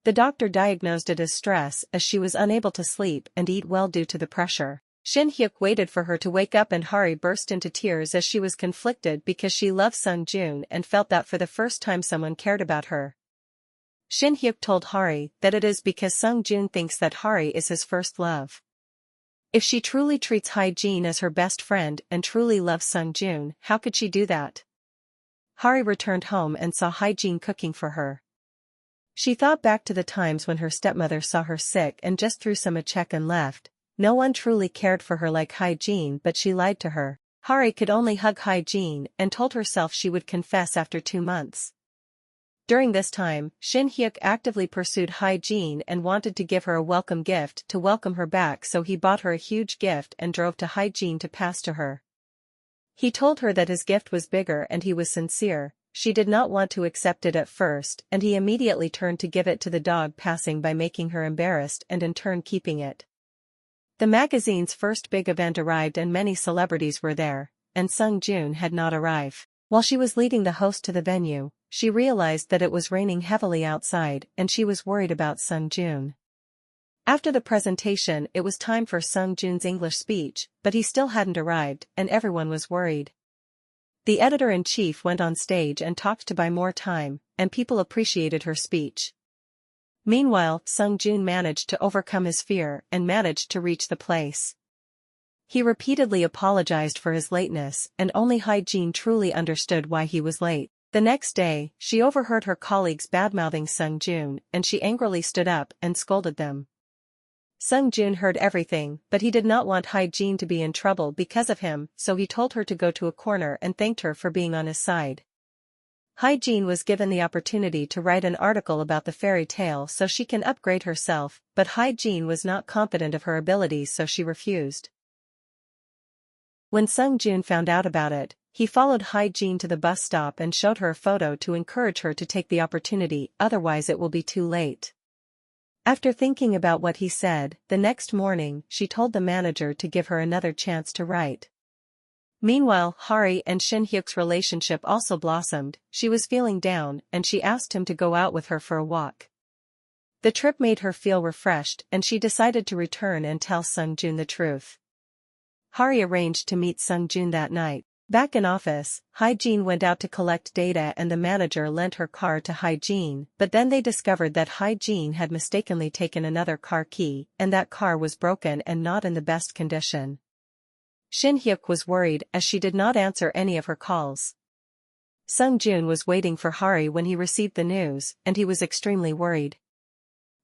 The doctor diagnosed it as stress as she was unable to sleep and eat well due to the pressure. Shin Hyuk waited for her to wake up and Hari burst into tears as she was conflicted because she loved Sung Joon and felt that for the first time someone cared about her. Shin Hyuk told Hari that it is because Sung Joon thinks that Hari is his first love. If she truly treats Jin as her best friend and truly loves Sung Joon, how could she do that? Hari returned home and saw Jin cooking for her. She thought back to the times when her stepmother saw her sick and just threw some a check and left. No one truly cared for her like Jin, but she lied to her. Hari could only hug Jin and told herself she would confess after 2 months. During this time, Shin Hyuk actively pursued Jin and wanted to give her a welcome gift to welcome her back, so he bought her a huge gift and drove to Jin to pass to her. He told her that his gift was bigger and he was sincere. She did not want to accept it at first and he immediately turned to give it to the dog passing by, making her embarrassed and in turn keeping it. The magazine's first big event arrived and many celebrities were there, and Sung Joon had not arrived. While she was leading the host to the venue, she realized that it was raining heavily outside and she was worried about Sung Joon. After the presentation it was time for Sung Joon's English speech, but he still hadn't arrived and everyone was worried. The editor-in-chief went on stage and talked to buy more time, and people appreciated her speech. Meanwhile, Sung Joon managed to overcome his fear and managed to reach the place. He repeatedly apologized for his lateness and only Jin truly understood why he was late. The next day, she overheard her colleagues badmouthing Sung Joon and she angrily stood up and scolded them. Sung Joon heard everything, but he did not want Hae-jin to be in trouble because of him, so he told her to go to a corner and thanked her for being on his side. Hae-jin was given the opportunity to write an article about the fairy tale so she can upgrade herself, but Hae-jin was not confident of her abilities, so she refused. When Sung Joon found out about it, he followed Hae-jin to the bus stop and showed her a photo to encourage her to take the opportunity, otherwise it will be too late. After thinking about what he said, the next morning she told the manager to give her another chance to write. Meanwhile, Hari and Shin Hyuk's relationship also blossomed. She was feeling down, and she asked him to go out with her for a walk. The trip made her feel refreshed, and she decided to return and tell Sung Joon the truth. Hari arranged to meet Sung Joon that night. Back in office, Hae-jin went out to collect data and the manager lent her car to Hae-jin, but then they discovered that Hae-jin had mistakenly taken another car key, and that car was broken and not in the best condition. Shin Hyuk was worried as she did not answer any of her calls. Sung Joon was waiting for Hari when he received the news, and he was extremely worried.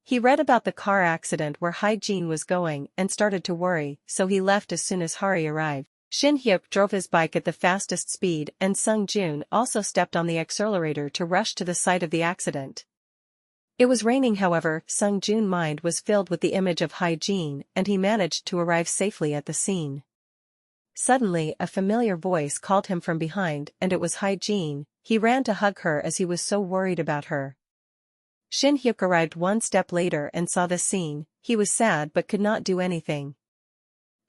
He read about the car accident where Hae-jin was going and started to worry, so he left as soon as Hari arrived. Shin Hyuk drove his bike at the fastest speed and Sung Joon also stepped on the accelerator to rush to the site of the accident. It was raining, however, Sung Joon's mind was filled with the image of Hae-jin and he managed to arrive safely at the scene. Suddenly a familiar voice called him from behind and it was Hae-jin. He ran to hug her as he was so worried about her. Shin Hyuk arrived one step later and saw the scene. He was sad but could not do anything.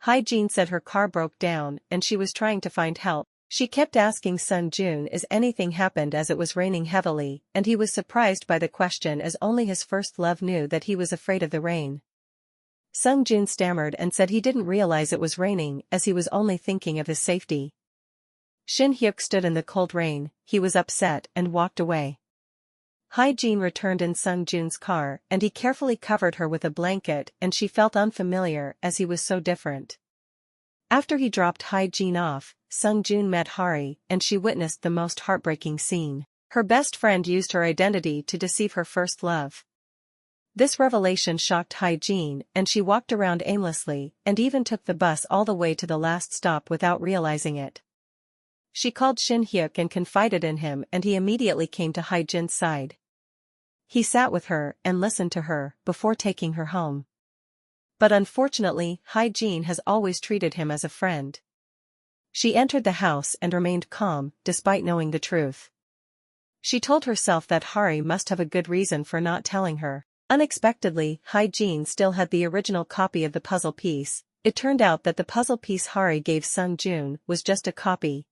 Hae-jin said her car broke down and she was trying to find help. She kept asking Sung Joon if anything happened as it was raining heavily, and he was surprised by the question as only his first love knew that he was afraid of the rain. Sung Joon stammered and said he didn't realize it was raining as he was only thinking of his safety. Shin Hyuk stood in the cold rain. He was upset and walked away. Hae-jin returned in Sung Joon's car and he carefully covered her with a blanket and she felt unfamiliar as he was so different. After he dropped Hae-jin off, Sung Joon met Hari and she witnessed the most heartbreaking scene. Her best friend used her identity to deceive her first love. This revelation shocked Hae-jin and she walked around aimlessly and even took the bus all the way to the last stop without realizing it. She called Shin Hyuk and confided in him and he immediately came to Hae-jin's side. He sat with her and listened to her before taking her home. But unfortunately, Hae-jin has always treated him as a friend. She entered the house and remained calm, despite knowing the truth. She told herself that Hari must have a good reason for not telling her. Unexpectedly, Hae-jin still had the original copy of the puzzle piece. It turned out that the puzzle piece Hari gave Sung Joon was just a copy.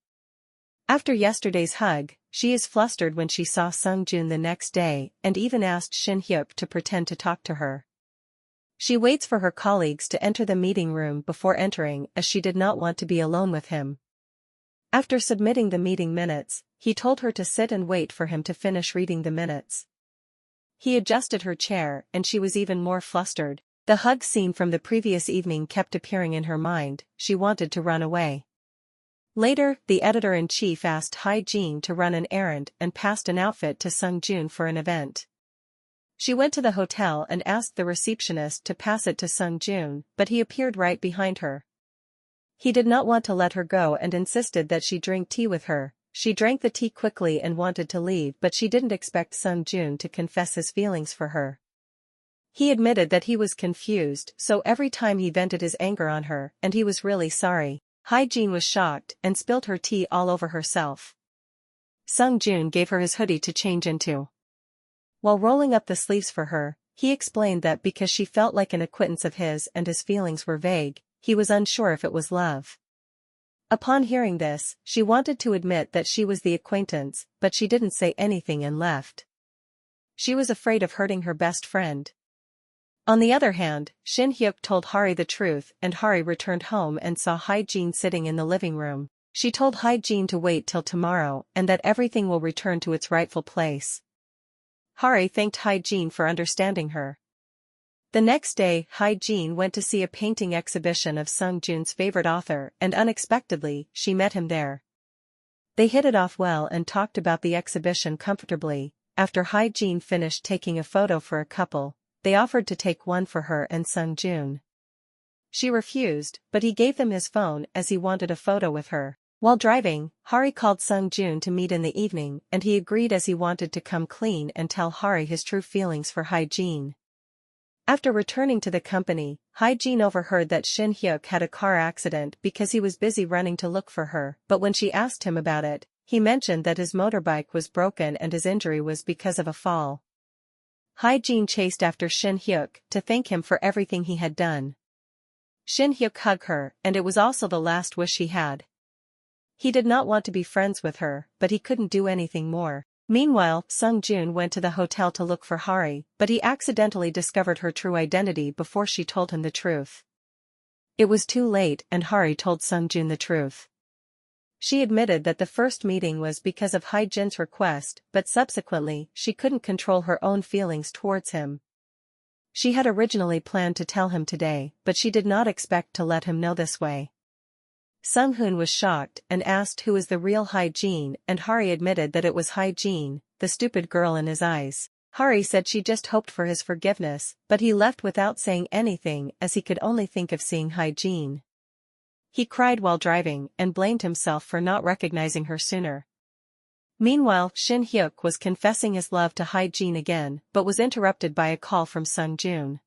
After yesterday's hug, she is flustered when she saw Sung Joon the next day and even asked Shin Hyuk to pretend to talk to her. She waits for her colleagues to enter the meeting room before entering as she did not want to be alone with him. After submitting the meeting minutes, he told her to sit and wait for him to finish reading the minutes. He adjusted her chair and she was even more flustered. The hug scene from the previous evening kept appearing in her mind. She wanted to run away. Later, the editor-in-chief asked Hae-jin to run an errand and passed an outfit to Sung Joon for an event. She went to the hotel and asked the receptionist to pass it to Sung Joon, but he appeared right behind her. He did not want to let her go and insisted that she drink tea with her. She drank the tea quickly and wanted to leave, but she didn't expect Sung Joon to confess his feelings for her. He admitted that he was confused, so every time he vented his anger on her, and he was really sorry. Hae-jin was shocked and spilled her tea all over herself. Sung Joon gave her his hoodie to change into. While rolling up the sleeves for her, he explained that because she felt like an acquaintance of his and his feelings were vague, he was unsure if it was love. Upon hearing this, she wanted to admit that she was the acquaintance, but she didn't say anything and left. She was afraid of hurting her best friend. On the other hand, Shin Hyuk told Hari the truth and Hari returned home and saw Hae-jin sitting in the living room. She told Hae-jin to wait till tomorrow and that everything will return to its rightful place. Hari thanked Hae-jin for understanding her. The next day, Hae-jin went to see a painting exhibition of Sung Joon's favorite author and unexpectedly, she met him there. They hit it off well and talked about the exhibition comfortably. After Hae-jin finished taking a photo for a couple, they offered to take one for her and Sung Joon. She refused, but he gave them his phone as he wanted a photo with her. While driving, Hari called Sung Joon to meet in the evening and he agreed as he wanted to come clean and tell Hari his true feelings for Hyejin. After returning to the company, Hyejin overheard that Shin Hyuk had a car accident because he was busy running to look for her, but when she asked him about it, he mentioned that his motorbike was broken and his injury was because of a fall. Hyejin chased after Shin Hyuk to thank him for everything he had done. Shin Hyuk hugged her, and it was also the last wish he had. He did not want to be friends with her, but he couldn't do anything more. Meanwhile, Sung Joon went to the hotel to look for Hari, but he accidentally discovered her true identity before she told him the truth. It was too late and Hari told Sung Joon the truth. She admitted that the first meeting was because of Hyejin's request, but subsequently, she couldn't control her own feelings towards him. She had originally planned to tell him today, but she did not expect to let him know this way. Sung Hoon was shocked and asked who is the real Hyejin, and Hari admitted that it was Hyejin, the stupid girl in his eyes. Hari said she just hoped for his forgiveness, but he left without saying anything as he could only think of seeing Hyejin. He cried while driving and blamed himself for not recognizing her sooner. Meanwhile, Shin Hyuk was confessing his love to Hyejin again, but was interrupted by a call from Sung Joon.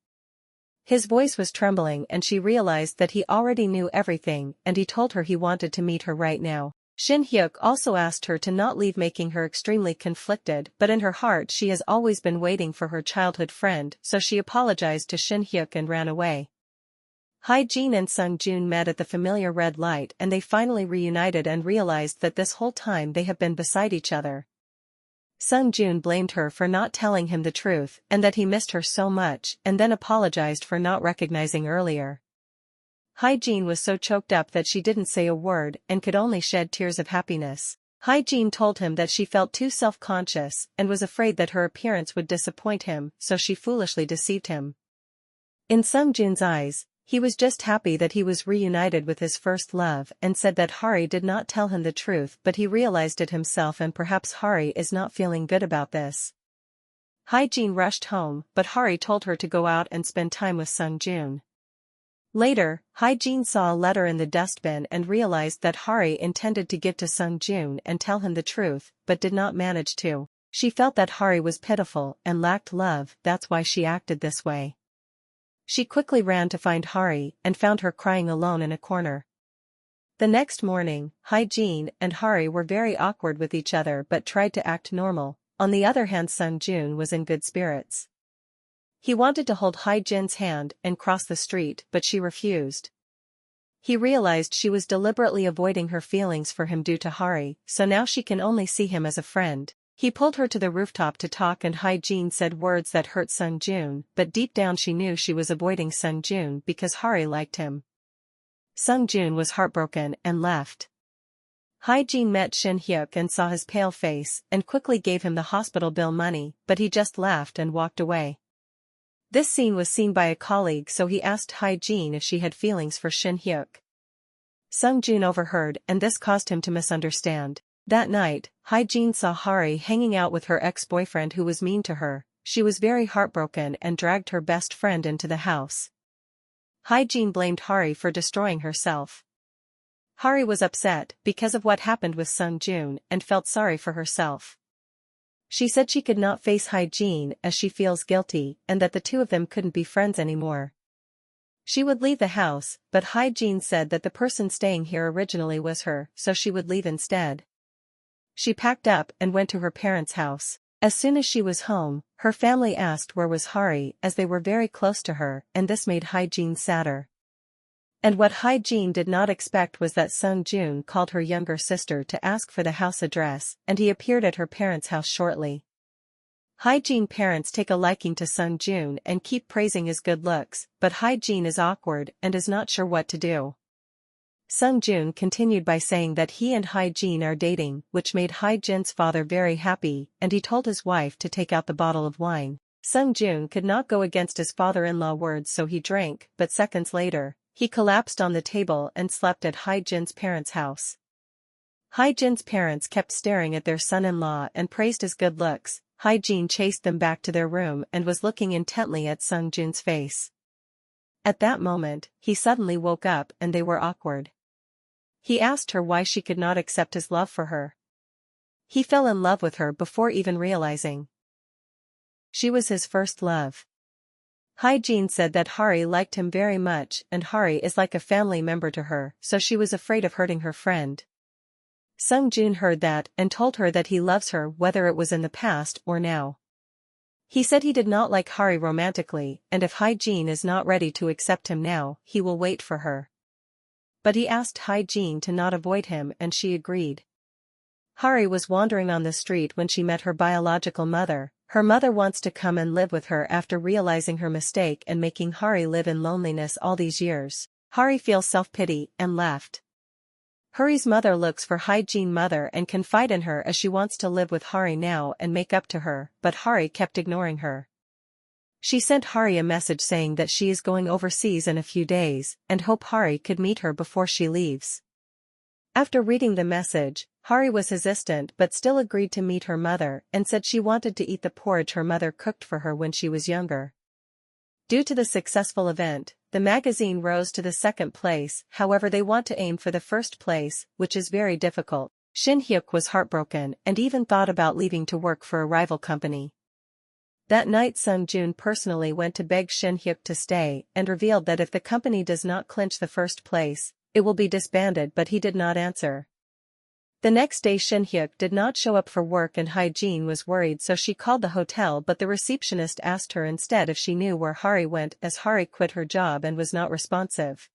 His voice was trembling and she realized that he already knew everything and he told her he wanted to meet her right now. Shin Hyuk also asked her to not leave, making her extremely conflicted, but in her heart she has always been waiting for her childhood friend, so she apologized to Shin Hyuk and ran away. Hyejin and Sung Joon met at the familiar red light and they finally reunited and realized that this whole time they have been beside each other. Sung Joon blamed her for not telling him the truth and that he missed her so much and then apologized for not recognizing earlier. Hyejin was so choked up that she didn't say a word and could only shed tears of happiness. Hyejin told him that she felt too self-conscious and was afraid that her appearance would disappoint him, so she foolishly deceived him. In Sung Joon's eyes, he was just happy that he was reunited with his first love and said that Hari did not tell him the truth, but he realized it himself and perhaps Hari is not feeling good about this. Hyejin rushed home, but Hari told her to go out and spend time with Sung Joon. Later, Hyejin saw a letter in the dustbin and realized that Hari intended to give to Sung Joon and tell him the truth, but did not manage to. She felt that Hari was pitiful and lacked love, that's why she acted this way. She quickly ran to find Hari and found her crying alone in a corner. The next morning, Hyejin and Hari were very awkward with each other but tried to act normal. On the other hand, Sung Joon was in good spirits. He wanted to hold Hyejin's hand and cross the street, but she refused. He realized she was deliberately avoiding her feelings for him due to Hari, so now she can only see him as a friend. He pulled her to the rooftop to talk and Hyejin said words that hurt Sung Joon, but deep down she knew she was avoiding Sung Joon because Hari liked him. Sung Joon was heartbroken and left. Hyejin met Shin Hyuk and saw his pale face and quickly gave him the hospital bill money, but he just laughed and walked away. This scene was seen by a colleague, so he asked Hyejin if she had feelings for Shin Hyuk. Sung Joon overheard and this caused him to misunderstand. That night, Hyejin saw Hari hanging out with her ex-boyfriend who was mean to her. She was very heartbroken and dragged her best friend into the house. Hyejin blamed Hari for destroying herself. Hari was upset because of what happened with Sung Joon and felt sorry for herself. She said she could not face Hyejin as she feels guilty and that the two of them couldn't be friends anymore. She would leave the house, but Hyejin said that the person staying here originally was her, so she would leave instead. She packed up and went to her parents' house. As soon as she was home, her family asked where was Hari as they were very close to her, and this made Hyejin sadder. And what Hyejin did not expect was that Sung Joon called her younger sister to ask for the house address, and he appeared at her parents' house shortly. Hyejin parents take a liking to Sung Joon and keep praising his good looks, but Hyejin is awkward and is not sure what to do. Sung Joon continued by saying that he and Hyejin are dating, which made Hyejin's father very happy, and he told his wife to take out the bottle of wine. Sung Joon could not go against his father-in-law words, so he drank, but seconds later, he collapsed on the table and slept at Hyejin's parents' house. Hyejin's parents kept staring at their son-in-law and praised his good looks, Hyejin chased them back to their room and was looking intently at Sung-jun's face. At that moment, he suddenly woke up and they were awkward. He asked her why she could not accept his love for her. He fell in love with her before even realizing she was his first love. Hyejin said that Hari liked him very much and Hari is like a family member to her, so she was afraid of hurting her friend. Sung-jun heard that and told her that he loves her whether it was in the past or now. He said he did not like Hari romantically and if Hyejin is not ready to accept him now, he will wait for her. But he asked Hyejin to not avoid him and she agreed. Hari was wandering on the street when she met her biological mother. Her mother wants to come and live with her after realizing her mistake and making Hari live in loneliness all these years. Hari feels self-pity and left. Hari's mother looks for Hyejin's mother and confide in her as she wants to live with Hari now and make up to her, but Hari kept ignoring her. She sent Hari a message saying that she is going overseas in a few days and hope Hari could meet her before she leaves. After reading the message, Hari was hesitant but still agreed to meet her mother and said she wanted to eat the porridge her mother cooked for her when she was younger. Due to the successful event, the magazine rose to the second place, however they want to aim for the first place, which is very difficult. Shin Hyuk was heartbroken and even thought about leaving to work for a rival company. That night Sung-jun personally went to beg Shin Hyuk to stay and revealed that if the company does not clinch the first place, it will be disbanded, but he did not answer. The next day Shin Hyuk did not show up for work and Hyejin was worried, so she called the hotel, but the receptionist asked her instead if she knew where Hari went as Hari quit her job and was not responsive.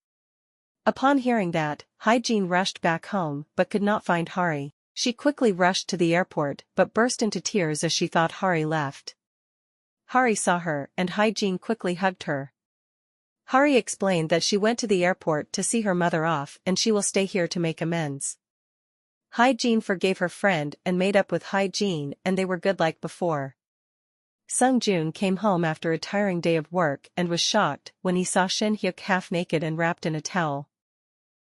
Upon hearing that, Hyejin rushed back home but could not find Hari. She quickly rushed to the airport but burst into tears as she thought Hari left. Hari saw her and Hyejin quickly hugged her. Hari explained that she went to the airport to see her mother off and she will stay here to make amends. Hyejin forgave her friend and made up with Hyejin and they were good like before. Sung-jun came home after a tiring day of work and was shocked when he saw Shin Hyuk half naked and wrapped in a towel.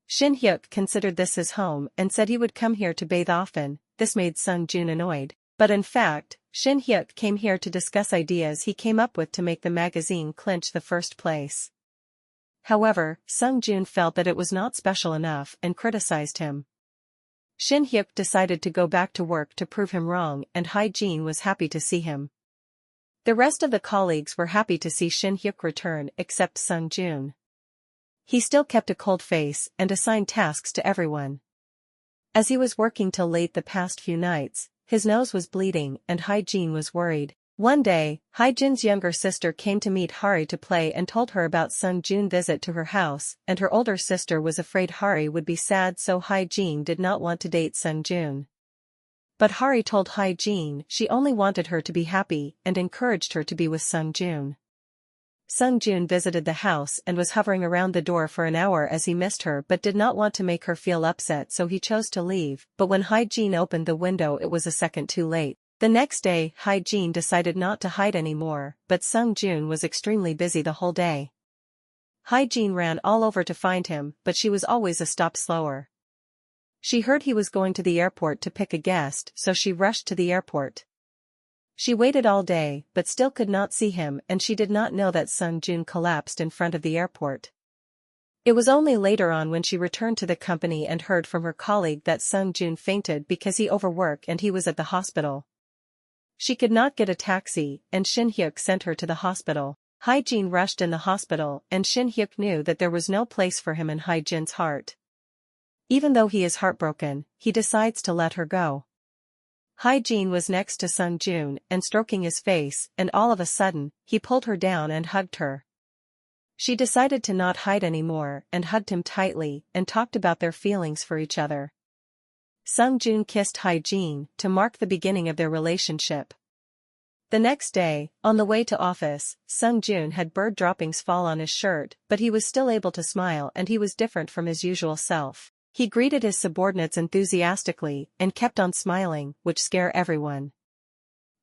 Shin Hyuk considered this his home and said he would come here to bathe often. This made Sung-jun annoyed, but in fact, Shin Hyuk came here to discuss ideas he came up with to make the magazine clinch the first place. However, Sung-jun felt that it was not special enough and criticized him. Shin Hyuk decided to go back to work to prove him wrong and Hyejin was happy to see him. The rest of the colleagues were happy to see Shin Hyuk return except Sung-jun. He still kept a cold face and assigned tasks to everyone. As he was working till late the past few nights, his nose was bleeding and Hyejin was worried. One day, Hyejin's younger sister came to meet Hari to play and told her about Sung-jun's visit to her house, and her older sister was afraid Hari would be sad, so Hyejin did not want to date Sung-jun. But Hari told Hyejin she only wanted her to be happy and encouraged her to be with Sung-jun. Sung-jun visited the house and was hovering around the door for an hour as he missed her but did not want to make her feel upset, so he chose to leave, but when Hyejin opened the window it was a second too late. The next day, Hyejin decided not to hide anymore, but Sung-jun was extremely busy the whole day. Hyejin ran all over to find him, but she was always a stop slower. She heard he was going to the airport to pick a guest, so she rushed to the airport. She waited all day, but still could not see him, and she did not know that Sung-jun collapsed in front of the airport. It was only later on when she returned to the company and heard from her colleague that Sung-jun fainted because he overworked and he was at the hospital. She could not get a taxi, and Shin Hyuk sent her to the hospital. Hyejin rushed in the hospital, and Shin Hyuk knew that there was no place for him in Hyejin's heart. Even though he is heartbroken, he decides to let her go. Hyejin was next to Sung-jun and stroking his face, and all of a sudden, he pulled her down and hugged her. She decided to not hide anymore and hugged him tightly and talked about their feelings for each other. Sung-jun kissed Hyejin to mark the beginning of their relationship. The next day, on the way to office, Sung-jun had bird droppings fall on his shirt, but he was still able to smile and he was different from his usual self. He greeted his subordinates enthusiastically and kept on smiling, which scared everyone.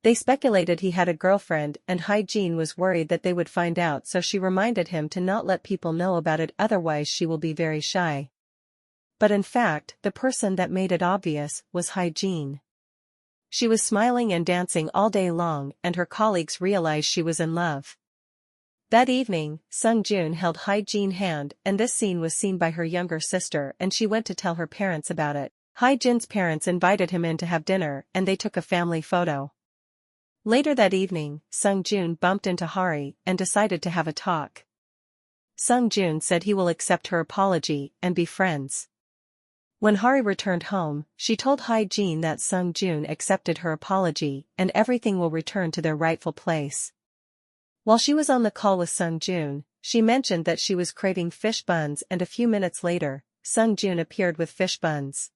They speculated he had a girlfriend and Hyejin was worried that they would find out, so she reminded him to not let people know about it, otherwise she will be very shy. But in fact, the person that made it obvious was Hyejin. She was smiling and dancing all day long, and her colleagues realized she was in love. That evening, Joon held Jin hand, and this scene was seen by her younger sister, and she went to tell her parents about it. Jin's parents invited him in to have dinner, and they took a family photo. Later that evening, Joon bumped into Hari and decided to have a talk. Joon said he will accept her apology and be friends. When Hari returned home, she told Jin that Joon accepted her apology and everything will return to their rightful place. While she was on the call with Joon, she mentioned that she was craving fish buns, and a few minutes later, Joon appeared with fish buns.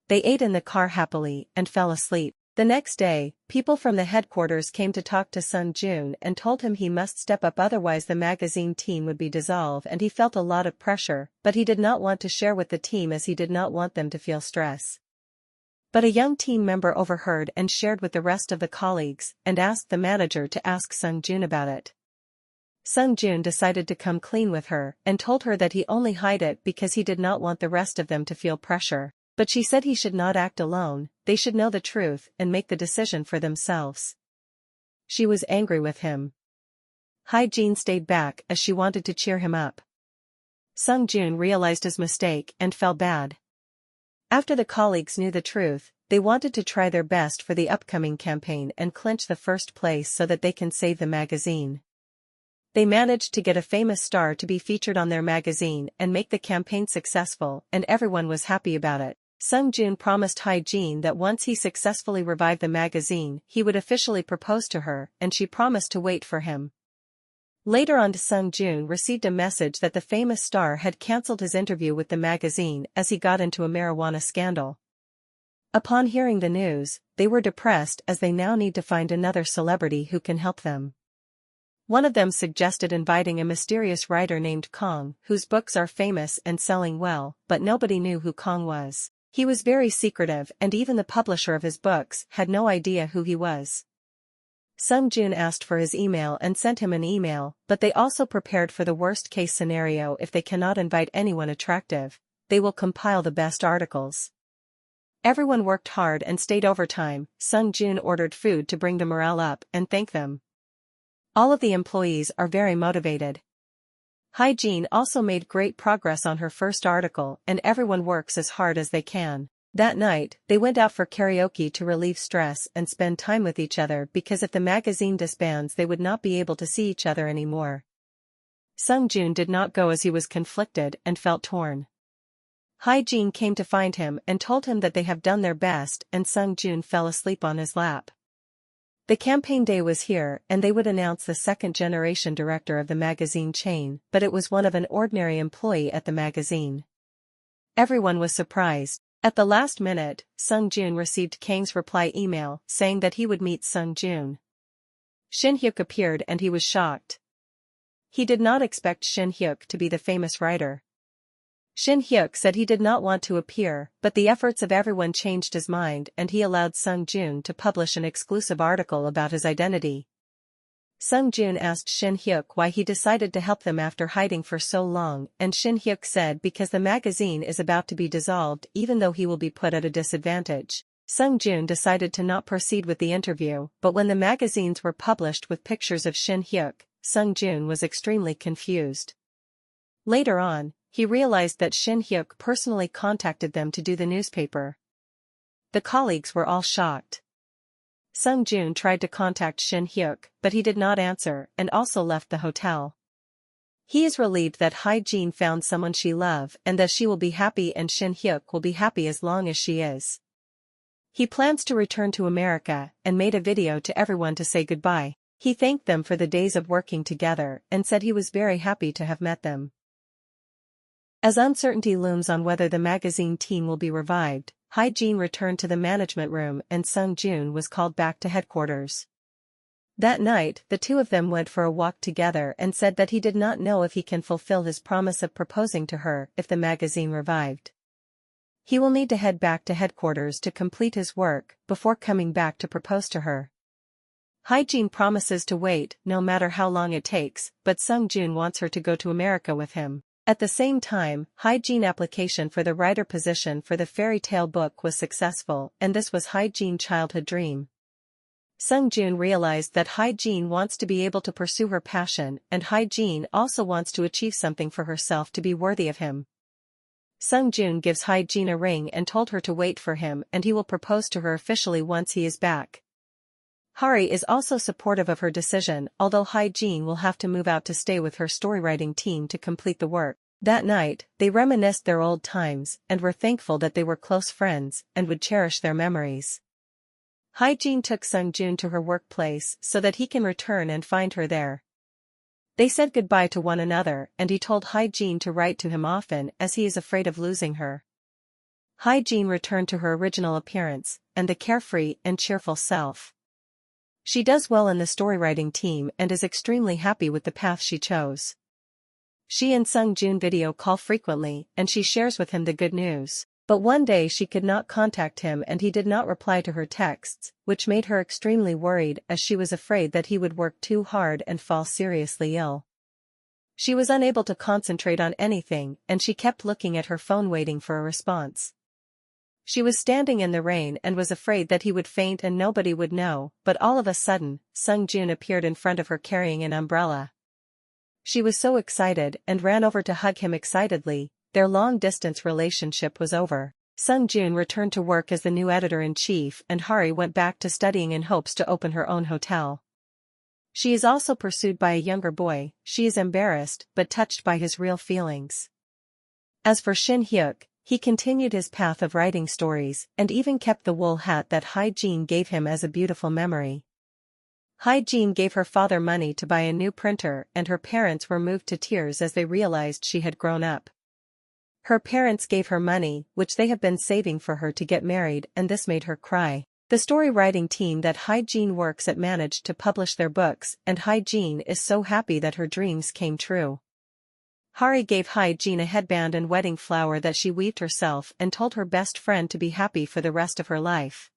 They ate in the car happily and fell asleep. The next day, people from the headquarters came to talk to Joon and told him he must step up, otherwise the magazine team would be dissolved, and he felt a lot of pressure, but he did not want to share with the team as he did not want them to feel stress. But a young team member overheard and shared with the rest of the colleagues, and asked the manager to ask Joon about it. Joon decided to come clean with her and told her that he only hid it because he did not want the rest of them to feel pressure. But she said he should not act alone, they should know the truth and make the decision for themselves. She was angry with him. Jin stayed back as she wanted to cheer him up. Joon realized his mistake and felt bad. After the colleagues knew the truth, they wanted to try their best for the upcoming campaign and clinch the first place so that they can save the magazine. They managed to get a famous star to be featured on their magazine and make the campaign successful, and everyone was happy about it. Joon promised Jin that once he successfully revived the magazine, he would officially propose to her, and she promised to wait for him. Later on, Joon received a message that the famous star had cancelled his interview with the magazine as he got into a marijuana scandal. Upon hearing the news, they were depressed as they now need to find another celebrity who can help them. One of them suggested inviting a mysterious writer named Kong, whose books are famous and selling well, but nobody knew who Kong was. He was very secretive, and even the publisher of his books had no idea who he was. Joon asked for his email and sent him an email, but they also prepared for the worst-case scenario. If they cannot invite anyone attractive, they will compile the best articles. Everyone worked hard and stayed overtime. Joon ordered food to bring the morale up and thank them. All of the employees are very motivated. Jin also made great progress on her first article, and everyone works as hard as they can. That night, they went out for karaoke to relieve stress and spend time with each other, because if the magazine disbands they would not be able to see each other anymore. Joon did not go as he was conflicted and felt torn. Jin came to find him and told him that they have done their best, and Joon fell asleep on his lap. The campaign day was here, and they would announce the second-generation director of the magazine chain, but it was one of an ordinary employee at the magazine. Everyone was surprised. At the last minute, Joon received Kang's reply email saying that he would meet Joon. Shin Hyuk appeared and he was shocked. He did not expect Shin Hyuk to be the famous writer. Shin Hyuk said he did not want to appear, but the efforts of everyone changed his mind, and he allowed Joon to publish an exclusive article about his identity. Joon asked Shin Hyuk why he decided to help them after hiding for so long, and Shin Hyuk said because the magazine is about to be dissolved, even though he will be put at a disadvantage. Joon decided to not proceed with the interview, but when the magazines were published with pictures of Shin Hyuk, Joon was extremely confused. Later on, he realized that Shin Hyuk personally contacted them to do the newspaper. The colleagues were all shocked. Joon tried to contact Shin Hyuk, but he did not answer and also left the hotel. He is relieved that Jin found someone she loves and that she will be happy, and Shin Hyuk will be happy as long as she is. He plans to return to America and made a video to everyone to say goodbye. He thanked them for the days of working together and said he was very happy to have met them. As uncertainty looms on whether the magazine team will be revived, Jin returned to the management room and Joon was called back to headquarters. That night, the two of them went for a walk together and said that he did not know if he can fulfill his promise of proposing to her if the magazine revived. He will need to head back to headquarters to complete his work before coming back to propose to her. Jin promises to wait no matter how long it takes, but Joon wants her to go to America with him. At the same time, Hyejin application for the writer position for the fairy tale book was successful, and this was Hyejin's childhood dream. Joon realized that Hyejin wants to be able to pursue her passion, and Hyejin also wants to achieve something for herself to be worthy of him. Joon gives Hyejin a ring and told her to wait for him, and he will propose to her officially once he is back. Hari is also supportive of her decision, although Hyejin will have to move out to stay with her storywriting team to complete the work. That night, they reminisced their old times, and were thankful that they were close friends, and would cherish their memories. Hyejin took Joon to her workplace so that he can return and find her there. They said goodbye to one another, and he told Hyejin to write to him often as he is afraid of losing her. Hyejin returned to her original appearance, and the carefree and cheerful self. She does well in the storywriting team and is extremely happy with the path she chose. She and Joon video call frequently, and she shares with him the good news. But one day she could not contact him and he did not reply to her texts, which made her extremely worried as she was afraid that he would work too hard and fall seriously ill. She was unable to concentrate on anything, and she kept looking at her phone waiting for a response. She was standing in the rain and was afraid that he would faint and nobody would know, but all of a sudden, Joon appeared in front of her carrying an umbrella. She was so excited and ran over to hug him excitedly. Their long-distance relationship was over. Joon returned to work as the new editor-in-chief, and Hari went back to studying in hopes to open her own hotel. She is also pursued by a younger boy. She is embarrassed but touched by his real feelings. As for Shin Hyuk, he continued his path of writing stories and even kept the wool hat that Hyejin gave him as a beautiful memory. Hyejin gave her father money to buy a new printer, and her parents were moved to tears as they realized she had grown up. Her parents gave her money, which they have been saving for her to get married, and this made her cry. The story writing team that Hyejin works at managed to publish their books, and Hyejin is so happy that her dreams came true. Hari gave Hyejin a headband and wedding flower that she weaved herself and told her best friend to be happy for the rest of her life.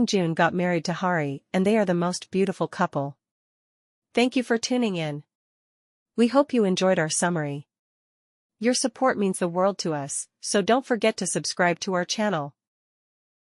Joon got married to Hari, and they are the most beautiful couple. Thank you for tuning in. We hope you enjoyed our summary. Your support means the world to us, so don't forget to subscribe to our channel.